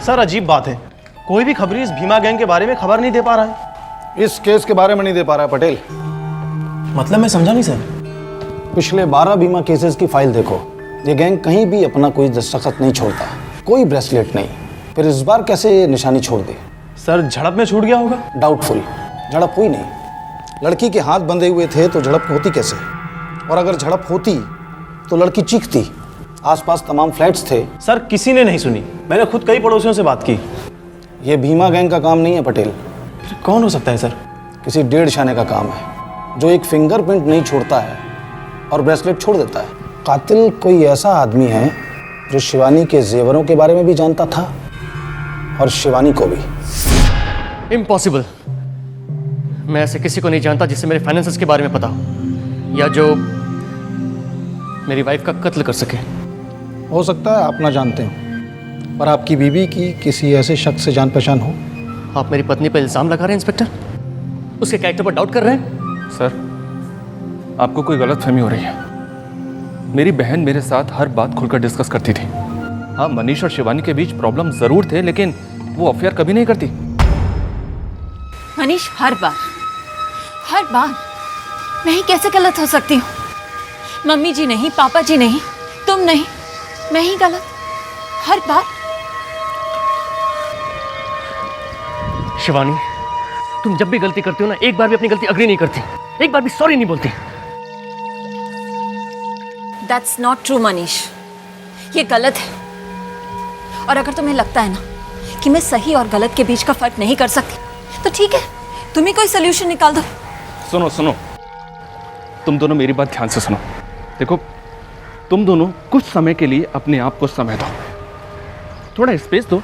सर अजीब बात है, कोई भी खबरी इस भीमा गैंग के बारे में खबर नहीं दे पा रहा है। इस केस के बारे में नहीं दे पा रहा है पटेल। मतलब मैं समझा नहीं सर। पिछले 12 बीमा केसेस की फाइल देखो, ये गैंग कहीं भी अपना कोई दस्तखत नहीं छोड़ता, कोई ब्रेसलेट नहीं। फिर इस बार कैसे ये निशानी छोड़ दी? सर झड़प में छूट गया होगा। डाउटफुल। झड़प हुई नहीं। लड़की के हाथ बंधे हुए थे तो झड़प होती कैसे? और अगर झड़प होती तो लड़की चीखती। आसपास तमाम फ्लैट्स थे। सर किसी ने नहीं सुनी, मैंने खुद कई पड़ोसियों से बात की। ये भीमा गैंग का काम नहीं है पटेल। कौन हो सकता है सर? किसी 1.5 शाने का काम है, जो एक फिंगरप्रिंट नहीं छोड़ता है और ब्रेसलेट छोड़ देता है। कातिल कोई ऐसा आदमी है जो शिवानी के जेवरों के बारे में भी जानता था और शिवानी को भी। इम्पॉसिबल। मैं ऐसे किसी को नहीं जानता जिससे मेरे फाइनेंसेस के बारे में पता हो, या जो मेरी वाइफ का कत्ल कर सके। हो सकता है आप ना जानते हो, पर आपकी बीवी की किसी ऐसे शख्स से जान पहचान हो। आप मेरी पत्नी पर इल्जाम लगा रहे हैं इंस्पेक्टर? उसके कैरेक्टर पर डाउट कर रहे हैं? सर, आपको कोई गलतफहमी हो रही है। मेरी बहन मेरे साथ हर बात खुलकर डिस्कस करती थी। हाँ, मनीष और शिवानी के बीच प्रॉब्लम जरूर थे, लेकिन वो अफेयर कभी नहीं करती। मनीष, हर बार मैं ही कैसे गलत हो सकती हूँ? मम्मी जी नहीं, पापा जी नहीं, तुम नहीं, मैं ही गलत हर बार। शिवानी, तुम जब भी गलती करती हो ना, एक बार भी अपनी गलती अग्री नहीं करती, एक बार भी सॉरी नहीं बोलती। That's not true मनीष, ये गलत है। और अगर तुम्हें लगता है ना कि मैं सही और गलत के बीच का फर्क नहीं कर सकती, तो ठीक है, तुम ही कोई सोल्यूशन निकाल दो। सुनो सुनो, तुम दोनों मेरी बात ध्यान से सुनो। देखो, तुम दोनों कुछ समय के लिए अपने आप को समय दो, थोड़ा स्पेस दो।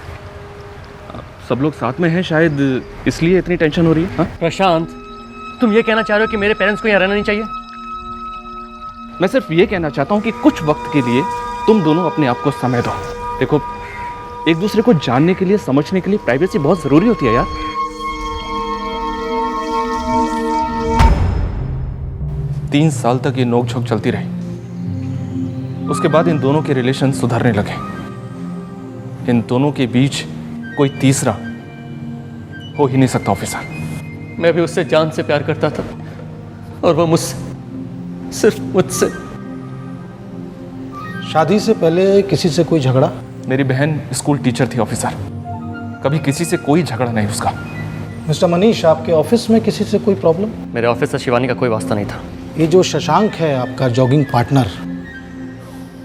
सब लोग साथ में हैं, शायद इसलिए इतनी टेंशन हो रही है। प्रशांत, तुम ये कहना चाह रहे हो कि मेरे पेरेंट्स को यहाँ रहना नहीं चाहिए? मैं सिर्फ ये कहना चाहता हूँ कि कुछ वक्त के लिए तुम दोनों अपने आप को समय दो। देखो, एक दूसरे को जानने के लिए, समझने के लिए प्राइवेसी बहुत जरूरी होती है यार। तीन साल तक ये नोकझोंक चलती रही। उसके बाद इन दोनों के रिलेशन सुधरने लगे। इन दोनों के बीच कोई तीसरा हो ही नहीं सकता ऑफिसर। मैं भी उससे जान से प्यार करता था और वो मुझसे, सिर्फ मुझसे। शादी से पहले किसी से कोई झगड़ा? मेरी बहन स्कूल टीचर थी ऑफिसर, कभी किसी से कोई झगड़ा नहीं उसका। मिस्टर मनीष, आपके ऑफिस में किसी से कोई प्रॉब्लम? मेरे ऑफिस से शिवानी का कोई वास्ता नहीं था। ये जो शशांक है आपका जॉगिंग पार्टनर,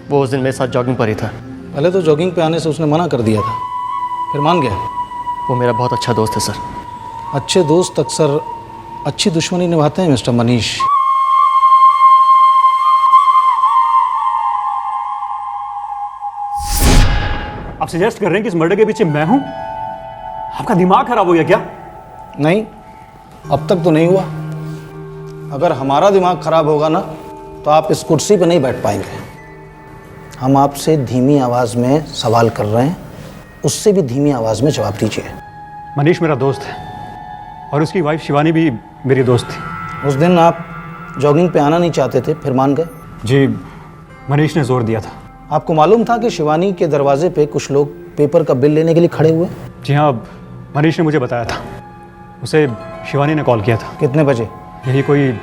वो उस दिन मेरे साथ जॉगिंग पर ही था। पहले तो जॉगिंग पे आने से उसने मना कर दिया था, फिर मान गया। वो मेरा बहुत अच्छा दोस्त है सर। अच्छे दोस्त अक्सर अच्छी दुश्मनी निभाते हैं मिस्टर मनीष। आप सजेस्ट कर रहे हैं कि इस मर्डर के पीछे मैं हूं? आपका दिमाग खराब हो गया क्या? नहीं, अब तक तो नहीं हुआ। अगर हमारा दिमाग खराब होगा ना तो आप इस कुर्सी पर नहीं बैठ पाएंगे। हम आपसे धीमी आवाज़ में सवाल कर रहे हैं, उससे भी धीमी आवाज़ में जवाब दीजिए। मनीष मेरा दोस्त है और उसकी वाइफ शिवानी भी मेरी दोस्त थी। उस दिन आप जॉगिंग पे आना नहीं चाहते थे, फिर मान गए? जी, मनीष ने जोर दिया था। आपको मालूम था कि शिवानी के दरवाजे पे कुछ लोग पेपर का बिल लेने के लिए खड़े हुए? जी हाँ, मनीष ने मुझे बताया था। उसे शिवानी ने कॉल किया था। कितने बजे? यही कोई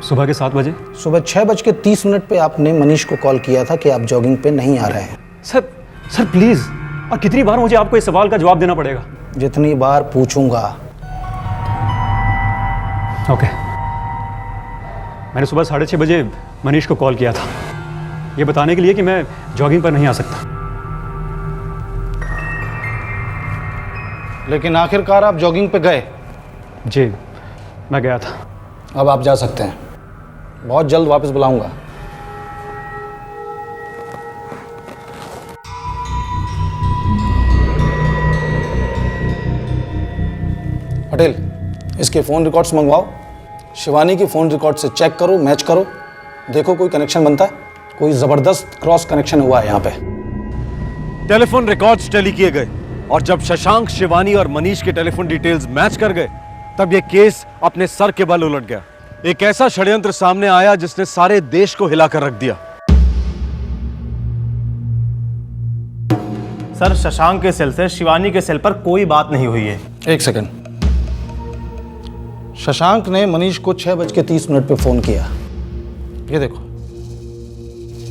सुबह के 7 बजे। सुबह 6:30 पे आपने मनीष को कॉल किया था कि आप जॉगिंग पे नहीं आ रहे हैं। सर प्लीज़, और कितनी बार मुझे आपको इस सवाल का जवाब देना पड़ेगा? जितनी बार पूछूंगा। ओके। मैंने सुबह 6:30 बजे मनीष को कॉल किया था, ये बताने के लिए कि मैं जॉगिंग पर नहीं आ सकता। लेकिन आखिरकार आप जॉगिंग पे गए? जी, मैं गया था। अब आप जा सकते हैं, बहुत जल्द वापस बुलाऊंगा। पटेल, इसके फ़ोन रिकॉर्ड्स मंगवाओ। शिवानी की फ़ोन रिकॉर्ड से चेक करो, मैच करो, देखो कोई कनेक्शन बनता है। कोई ज़बरदस्त क्रॉस कनेक्शन हुआ है यहाँ पे। टेलीफोन रिकॉर्ड्स टैली किए गए और जब शशांक, शिवानी और मनीष के टेलीफोन डिटेल्स मैच कर गए तब यह केस अपने सर के बल उलट गया। एक ऐसा षड्यंत्र सामने आया जिसने सारे देश को हिलाकर रख दिया। सर, शशांक के सेल से शिवानी के सेल पर कोई बात नहीं हुई है। एक सेकंड। शशांक ने मनीष को 6:30 पे फ़ोन किया। ये देखो,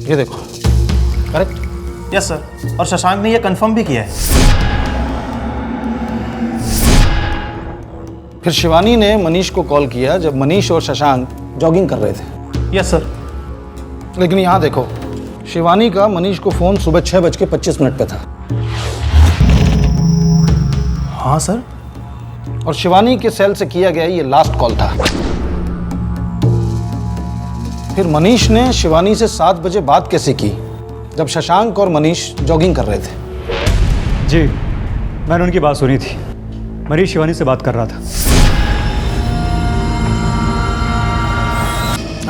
ये देखो, करेक्ट? यस सर, और शशांक ने यह कंफर्म भी किया है। फिर शिवानी ने मनीष को कॉल किया जब मनीष और शशांक जॉगिंग कर रहे थे। Yes sir. लेकिन यहाँ देखो, शिवानी का मनीष को फ़ोन सुबह 6:25 पे था। हाँ सर। और शिवानी के सेल से किया गया ये लास्ट कॉल था। फिर मनीष ने शिवानी से 7 बजे बात कैसे की जब शशांक और मनीष जॉगिंग कर रहे थे? जी, मैंने उनकी बात सुनी थी। मनीष शिवानी से बात कर रहा था।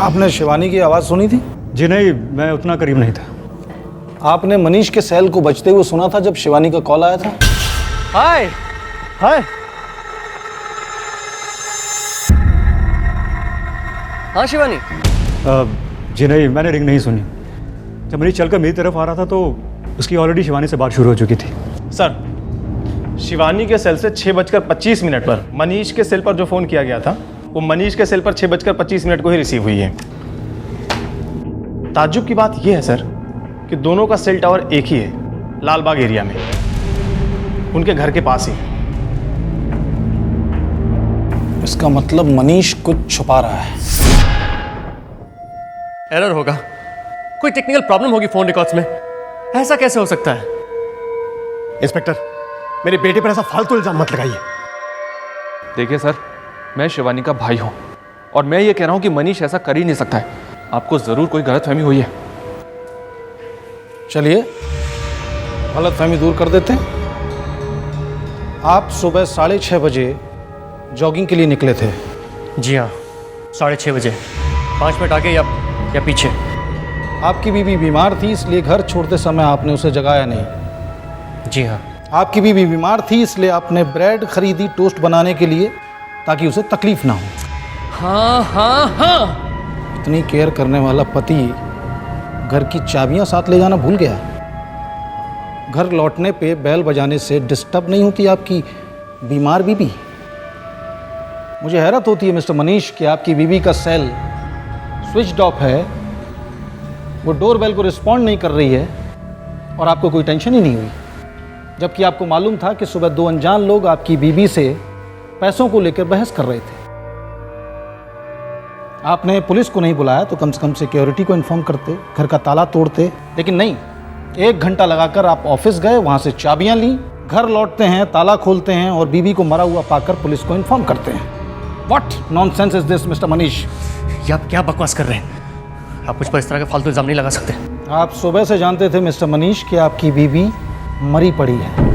आपने शिवानी की आवाज़ सुनी थी? जी नहीं, मैं उतना करीब नहीं था। आपने मनीष के सेल को बजते हुए सुना था जब शिवानी का कॉल आया था? हाय हाय। हाँ शिवानी। जी नहीं, मैंने रिंग नहीं सुनी। जब मनीष चलकर मेरी तरफ आ रहा था तो उसकी ऑलरेडी शिवानी से बात शुरू हो चुकी थी। सर, शिवानी के सेल से 6:25 पर मनीष के सेल पर जो फ़ोन किया गया था वो मनीष के सेल पर 6:25 को ही रिसीव हुई है। ताज्जुब की बात यह है सर कि दोनों का सेल टावर एक ही है, लालबाग एरिया में, उनके घर के पास ही। इसका मतलब मनीष कुछ छुपा रहा है। एरर होगा, कोई टेक्निकल प्रॉब्लम होगी फोन रिकॉर्ड्स में। ऐसा कैसे हो सकता है? इंस्पेक्टर, मेरे बेटे पर ऐसा फालतू इल्जाम मत लगाइए। देखिए सर, मैं शिवानी का भाई हूं और मैं ये कह रहा हूं कि मनीष ऐसा कर ही नहीं सकता है। आपको जरूर कोई गलतफहमी हुई है। चलिए गलतफहमी दूर कर देते हैं। आप सुबह 6:30 बजे जॉगिंग के लिए निकले थे? जी हाँ, 6:30 बजे, 5 मिनट आगे या पीछे। आपकी बीवी बीमार थी इसलिए घर छोड़ते समय आपने उसे जगाया नहीं? जी हाँ। आपकी बीवी बीमार थी इसलिए आपने ब्रेड खरीदी टोस्ट बनाने के लिए ताकि उसे तकलीफ ना हो? हाँ हाँ हाँ। इतनी केयर करने वाला पति घर की चाबियां साथ ले जाना भूल गया। घर लौटने पे बेल बजाने से डिस्टर्ब नहीं होती आपकी बीमार बीवी? मुझे हैरत होती है मिस्टर मनीष कि आपकी बीवी का सेल स्विच ऑफ है, वो डोर बेल को रिस्पॉन्ड नहीं कर रही है और आपको कोई टेंशन ही नहीं हुई, जबकि आपको मालूम था कि सुबह 2 अनजान लोग आपकी बीवी से पैसों को लेकर बहस कर रहे थे। आपने पुलिस को नहीं बुलाया तो कम से कम सिक्योरिटी को इन्फॉर्म करते, घर का ताला तोड़ते, लेकिन नहीं। 1 घंटा लगाकर आप ऑफिस गए, वहाँ से चाबियाँ ली, घर लौटते हैं, ताला खोलते हैं और बीबी को मरा हुआ पाकर पुलिस को इन्फॉर्म करते हैं। What nonsense is this mister Manish? ये आप क्या बकवास कर रहे हैं? आप मुझ पर इस तरह का फालतू इल्जाम नहीं लगा सकते। आप सुबह से जानते थे मिस्टर मनीष कि आपकी बीबी मरी पड़ी है।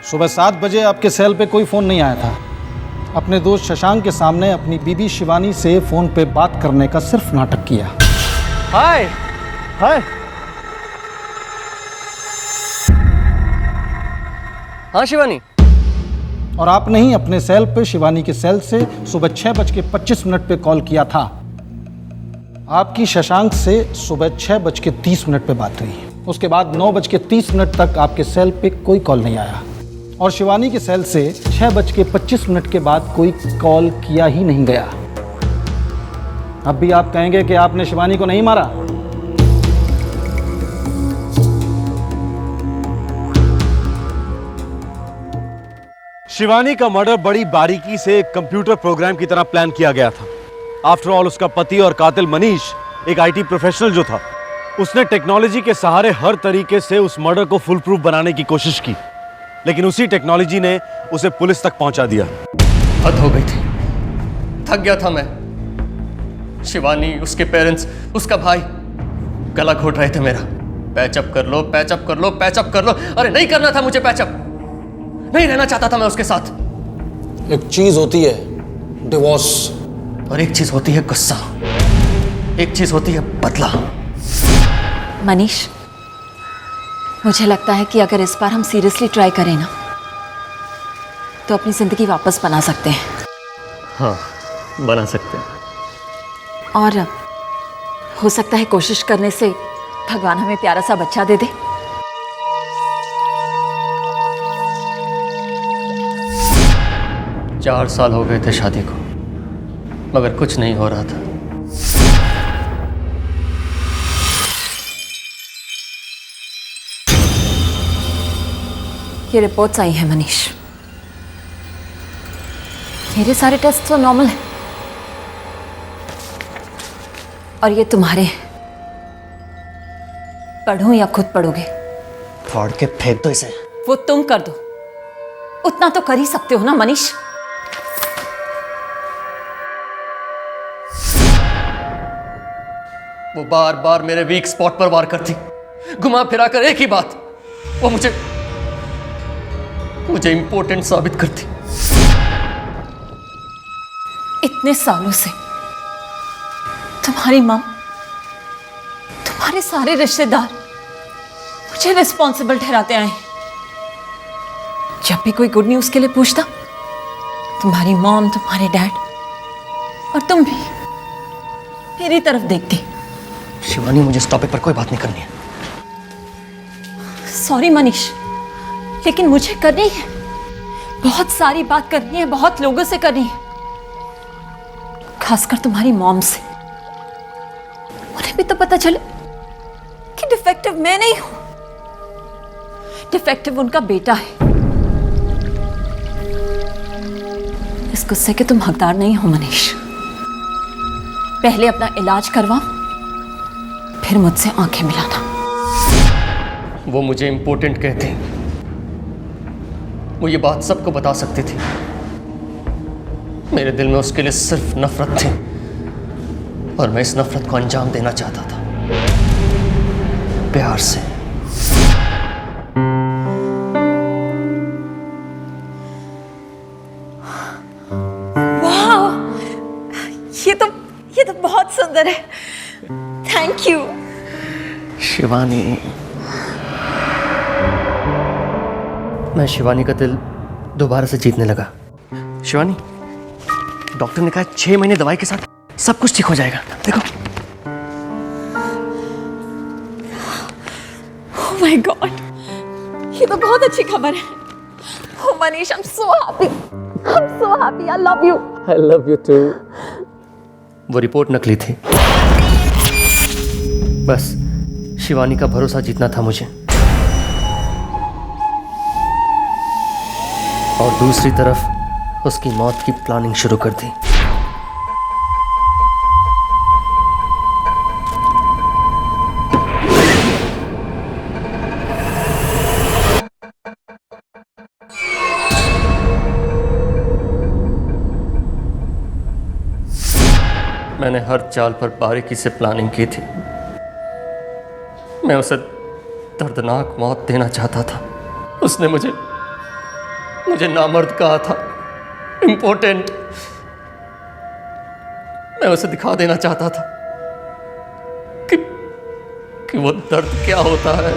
सुबह 7 बजे आपके सेल पे कोई फ़ोन नहीं आया था। अपने दोस्त शशांक के सामने अपनी बीबी शिवानी से फ़ोन पे बात करने का सिर्फ नाटक किया। हाय हाय, हाँ शिवानी। और आपने ही अपने सेल पे शिवानी के सेल से सुबह 6:25 पे कॉल किया था। आपकी शशांक से सुबह 6:30 पे बात हुई। उसके बाद 9:30 तक आपके सेल पे कोई कॉल नहीं आया और शिवानी के सेल से 6:25 के बाद कोई कॉल किया ही नहीं गया। अब भी आप कहेंगे कि आपने शिवानी को नहीं मारा? शिवानी का मर्डर बड़ी बारीकी से एक कंप्यूटर प्रोग्राम की तरह प्लान किया गया था। आफ्टर ऑल उसका पति और कातिल मनीष एक आईटी प्रोफेशनल जो था, उसने टेक्नोलॉजी के सहारे हर तरीके से उस मर्डर को फुल प्रूफ बनाने की कोशिश की, लेकिन उसी टेक्नोलॉजी ने उसे पुलिस तक पहुंचा दिया। हद हो गई थी, थक गया था मैं। शिवानी, उसके पेरेंट्स, उसका भाई गला घोट रहे थे मेरा। पैचअप कर लो, पैचअप कर लो, पैचअप कर लो। अरे नहीं करना था मुझे पैचअप, नहीं रहना चाहता था मैं उसके साथ। एक चीज होती है डिवोर्स और एक चीज होती है गुस्सा, एक चीज होती है बदला। मनीष, मुझे लगता है कि अगर इस बार हम सीरियसली ट्राई करें ना, तो अपनी जिंदगी वापस बना सकते हैं। हाँ, बना सकते हैं। और हो सकता है कोशिश करने से भगवान हमें प्यारा सा बच्चा दे दे। चार साल हो गए थे शादी को, मगर कुछ नहीं हो रहा था। ये रिपोर्ट्स आई हैं मनीष, मेरे सारे टेस्ट तो नॉर्मल हैं और ये तुम्हारे हैं। पढ़ूं या खुद पढ़ोगे? फाड़ के फेंक दो इसे। वो तुम कर दो, उतना तो कर ही सकते हो ना मनीष। वो बार बार मेरे वीक स्पॉट पर वार करती, घुमा फिरा कर एक ही बात, वो मुझे इंपॉर्टेंट साबित करती। इतने सालों से तुम्हारी माँ, तुम्हारे सारे रिश्तेदार मुझे रिस्पॉन्सिबल ठहराते आए। जब भी कोई गुड न्यूज़ के लिए पूछता, तुम्हारी मॉम, तुम्हारे डैड और तुम भी मेरी तरफ देखती। शिवानी, मुझे इस टॉपिक पर कोई बात नहीं करनी है। सॉरी मनीष, लेकिन मुझे करनी है। बहुत सारी बात करनी है, बहुत लोगों से करनी है, खासकर तुम्हारी मॉम से। उन्हें भी तो पता चले कि डिफेक्टिव मैं नहीं हूं, डिफेक्टिव उनका बेटा है। इस गुस्से के तुम हकदार नहीं हो मनीष। पहले अपना इलाज करवाओ, फिर मुझसे आंखें मिलाना। वो मुझे इंपॉर्टेंट कहते, वो ये बात सबको बता सकती थी। मेरे दिल में उसके लिए सिर्फ नफरत थी और मैं इस नफरत को अंजाम देना चाहता था, प्यार से। वाह, ये तो बहुत सुंदर है। Thank you Shivani. मैं शिवानी का दिल दोबारा से जीतने लगा। शिवानी, डॉक्टर ने कहा 6 महीने दवाई के साथ सब कुछ ठीक हो जाएगा। देखो। ओह माय गॉड, ये तो बहुत अच्छी खबर है। Oh Manish, I am so happy, I love you. I love you too. वो रिपोर्ट नकली थी, बस शिवानी का भरोसा जीतना था मुझे। और दूसरी तरफ उसकी मौत की प्लानिंग शुरू कर दी। मैंने हर चाल पर बारीकी से प्लानिंग की थी। मैं उसे दर्दनाक मौत देना चाहता था। उसने मुझे नामर्द कहा था, इम्पोर्टेंट। मैं उसे दिखा देना चाहता था कि वो दर्द क्या होता है।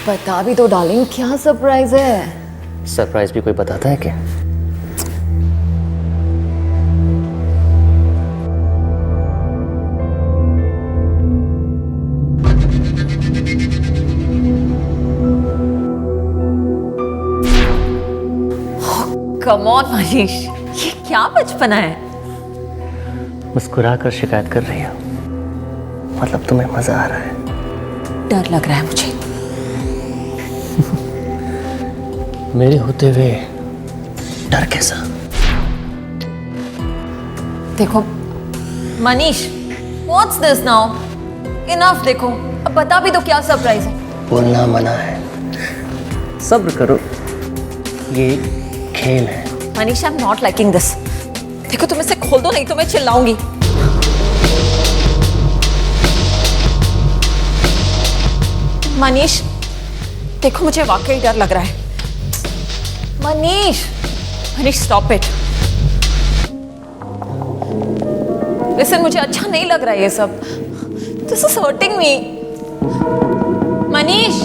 बता भी तो डार्लिंग, क्या सरप्राइज है? सरप्राइज भी कोई बताता है क्या? कम ऑन मनीष, ये क्या बचपना है? मुस्कुरा कर शिकायत कर रही हो, मतलब तुम्हें मजा आ रहा है? डर लग रहा है मुझे। मेरे होते हुए डर कैसा? देखो Manish, what's this now? Enough. देखो अब बता भी तो क्या सरप्राइज है। बोलना मना है, सब्र करो, ये खेल है। Manish, I am not liking this. देखो तुम इसे खोल दो, नहीं तो मैं चिल्लाऊंगी। मनीष देखो, मुझे वाकई डर लग रहा है। Manish, Manish stop it. Listen, मुझे अच्छा नहीं लग रहा है ये सब। This is hurting me. Manish,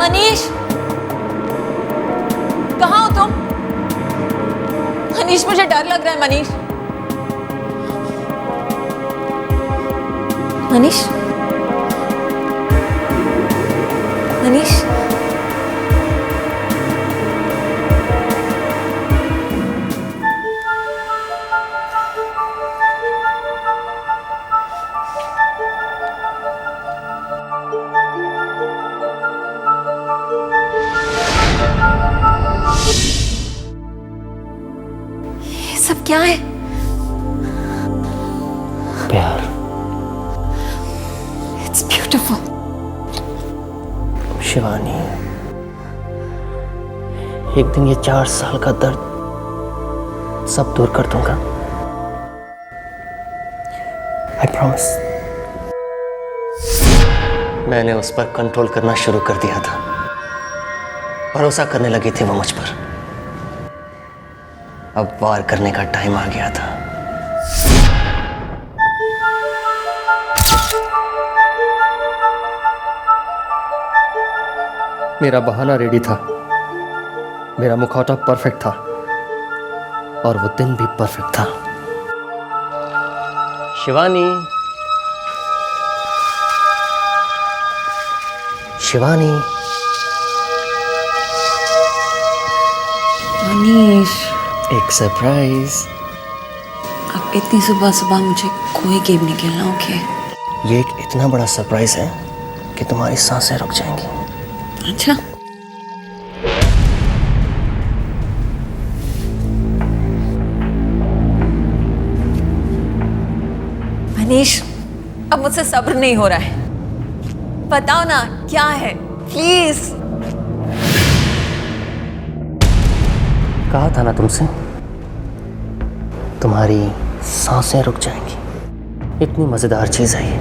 Manish कहाँ हो तुम? मनीष मुझे डर लग रहा है। मनीष, मनीष, मनीष, ये सब क्या है? प्यार। It's beautiful. शिवानी, एक दिन ये 4 साल का दर्द सब दूर कर दूंगा। I promise. मैंने उस पर कंट्रोल करना शुरू कर दिया था। भरोसा करने लगी थी वो मुझ पर। अब वार करने का टाइम आ गया था। मेरा बहाना रेडी था, मेरा मुखौटा परफेक्ट था, और वो दिन भी परफेक्ट था। शिवानी, शिवानी। मनीष, एक सरप्राइज। अब इतनी सुबह सुबह मुझे कोई गेम नहीं खेलना। ओके? ये एक इतना बड़ा सरप्राइज है कि तुम्हारी सांसें रुक जाएंगी। अच्छा, मनीष अब मुझसे सब्र नहीं हो रहा है। बताओ ना क्या है, प्लीज। कहा था ना तुमसे, तुम्हारी सांसें रुक जाएंगी। इतनी मजेदार चीज है ये।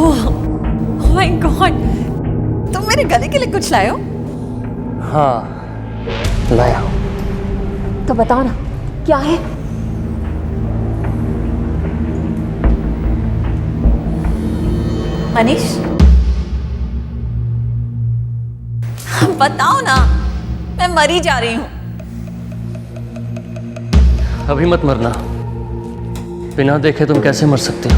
ओह माय गॉड, तुम मेरे गले के लिए कुछ लाए हो? हाँ, लाया हूं। तो बताओ ना क्या है? मनीष बताओ ना, मैं मरी जा रही हूं। अभी मत मरना, बिना देखे तुम कैसे मर सकते हो?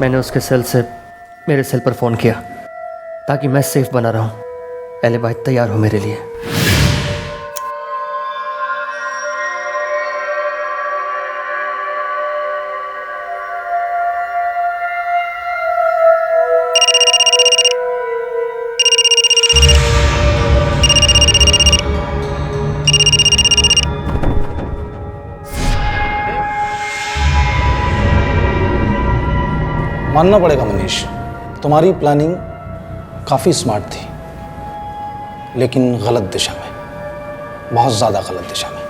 मैंने उसके सेल से मेरे सेल पर फोन किया। ताकि मैं सेफ बना रहूं। पहले भाई तैयार हो मेरे लिए। मानना पड़ेगा मनीष, तुम्हारी प्लानिंग काफी स्मार्ट थी, लेकिन गलत दिशा में, बहुत ज्यादा गलत दिशा में।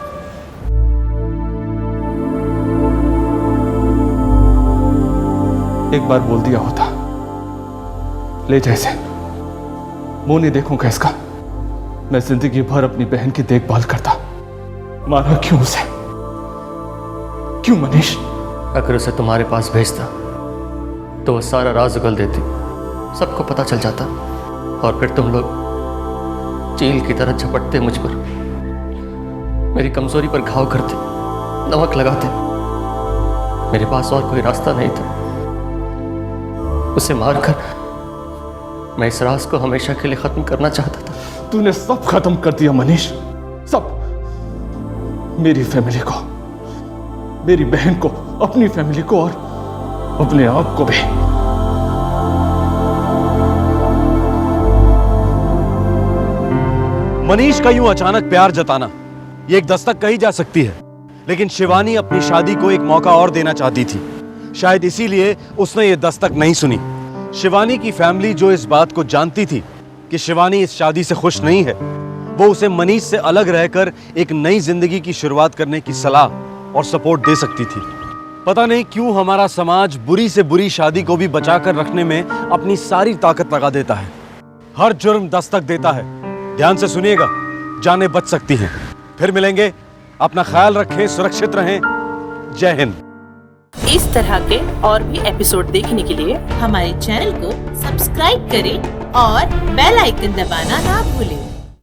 एक बार बोल दिया होता, ले जैसे मुंह नहीं देखूंगा इसका। मैं जिंदगी भर अपनी बहन की देखभाल करता। मारा क्यों उसे? क्यों मनीष? अगर उसे तुम्हारे पास भेजता तो वो सारा राज उगल देती, सबको पता चल जाता, और फिर तुम लोग चील की तरह झपटते मुझ पर, मेरी कमजोरी पर घाव करते, नमक लगाते। मेरे पास और कोई रास्ता नहीं था। उसे मारकर मैं इस राज को हमेशा के लिए खत्म करना चाहता था। तूने सब खत्म कर दिया मनीष, सब। मेरी फैमिली को, मेरी बहन को, अपनी फैमिली को और अपने आप को भी। मनीष का यूं अचानक प्यार जताना ये एक दस्तक कही जा सकती है, लेकिन शिवानी अपनी शादी को एक मौका और देना चाहती थी। शायद इसीलिए उसने ये दस्तक नहीं सुनी। शिवानी की फैमिली जो इस बात को जानती थी कि शिवानी इस शादी से खुश नहीं है, वो उसे मनीष से अलग रहकर एक नई जिंदगी की शुरुआत करने की सलाह और सपोर्ट दे सकती थी। पता नहीं क्यों हमारा समाज बुरी से बुरी शादी को भी बचाकर रखने में अपनी सारी ताकत लगा देता है। हर जुर्म दस्तक देता है। ध्यान से सुनिएगा, जानें बच सकती हैं। फिर मिलेंगे, अपना ख्याल रखें, सुरक्षित रहें। जय हिंद। इस तरह के और भी एपिसोड देखने के लिए हमारे चैनल को सब्सक्राइब करें और बेल आइकन दबाना ना भूलें।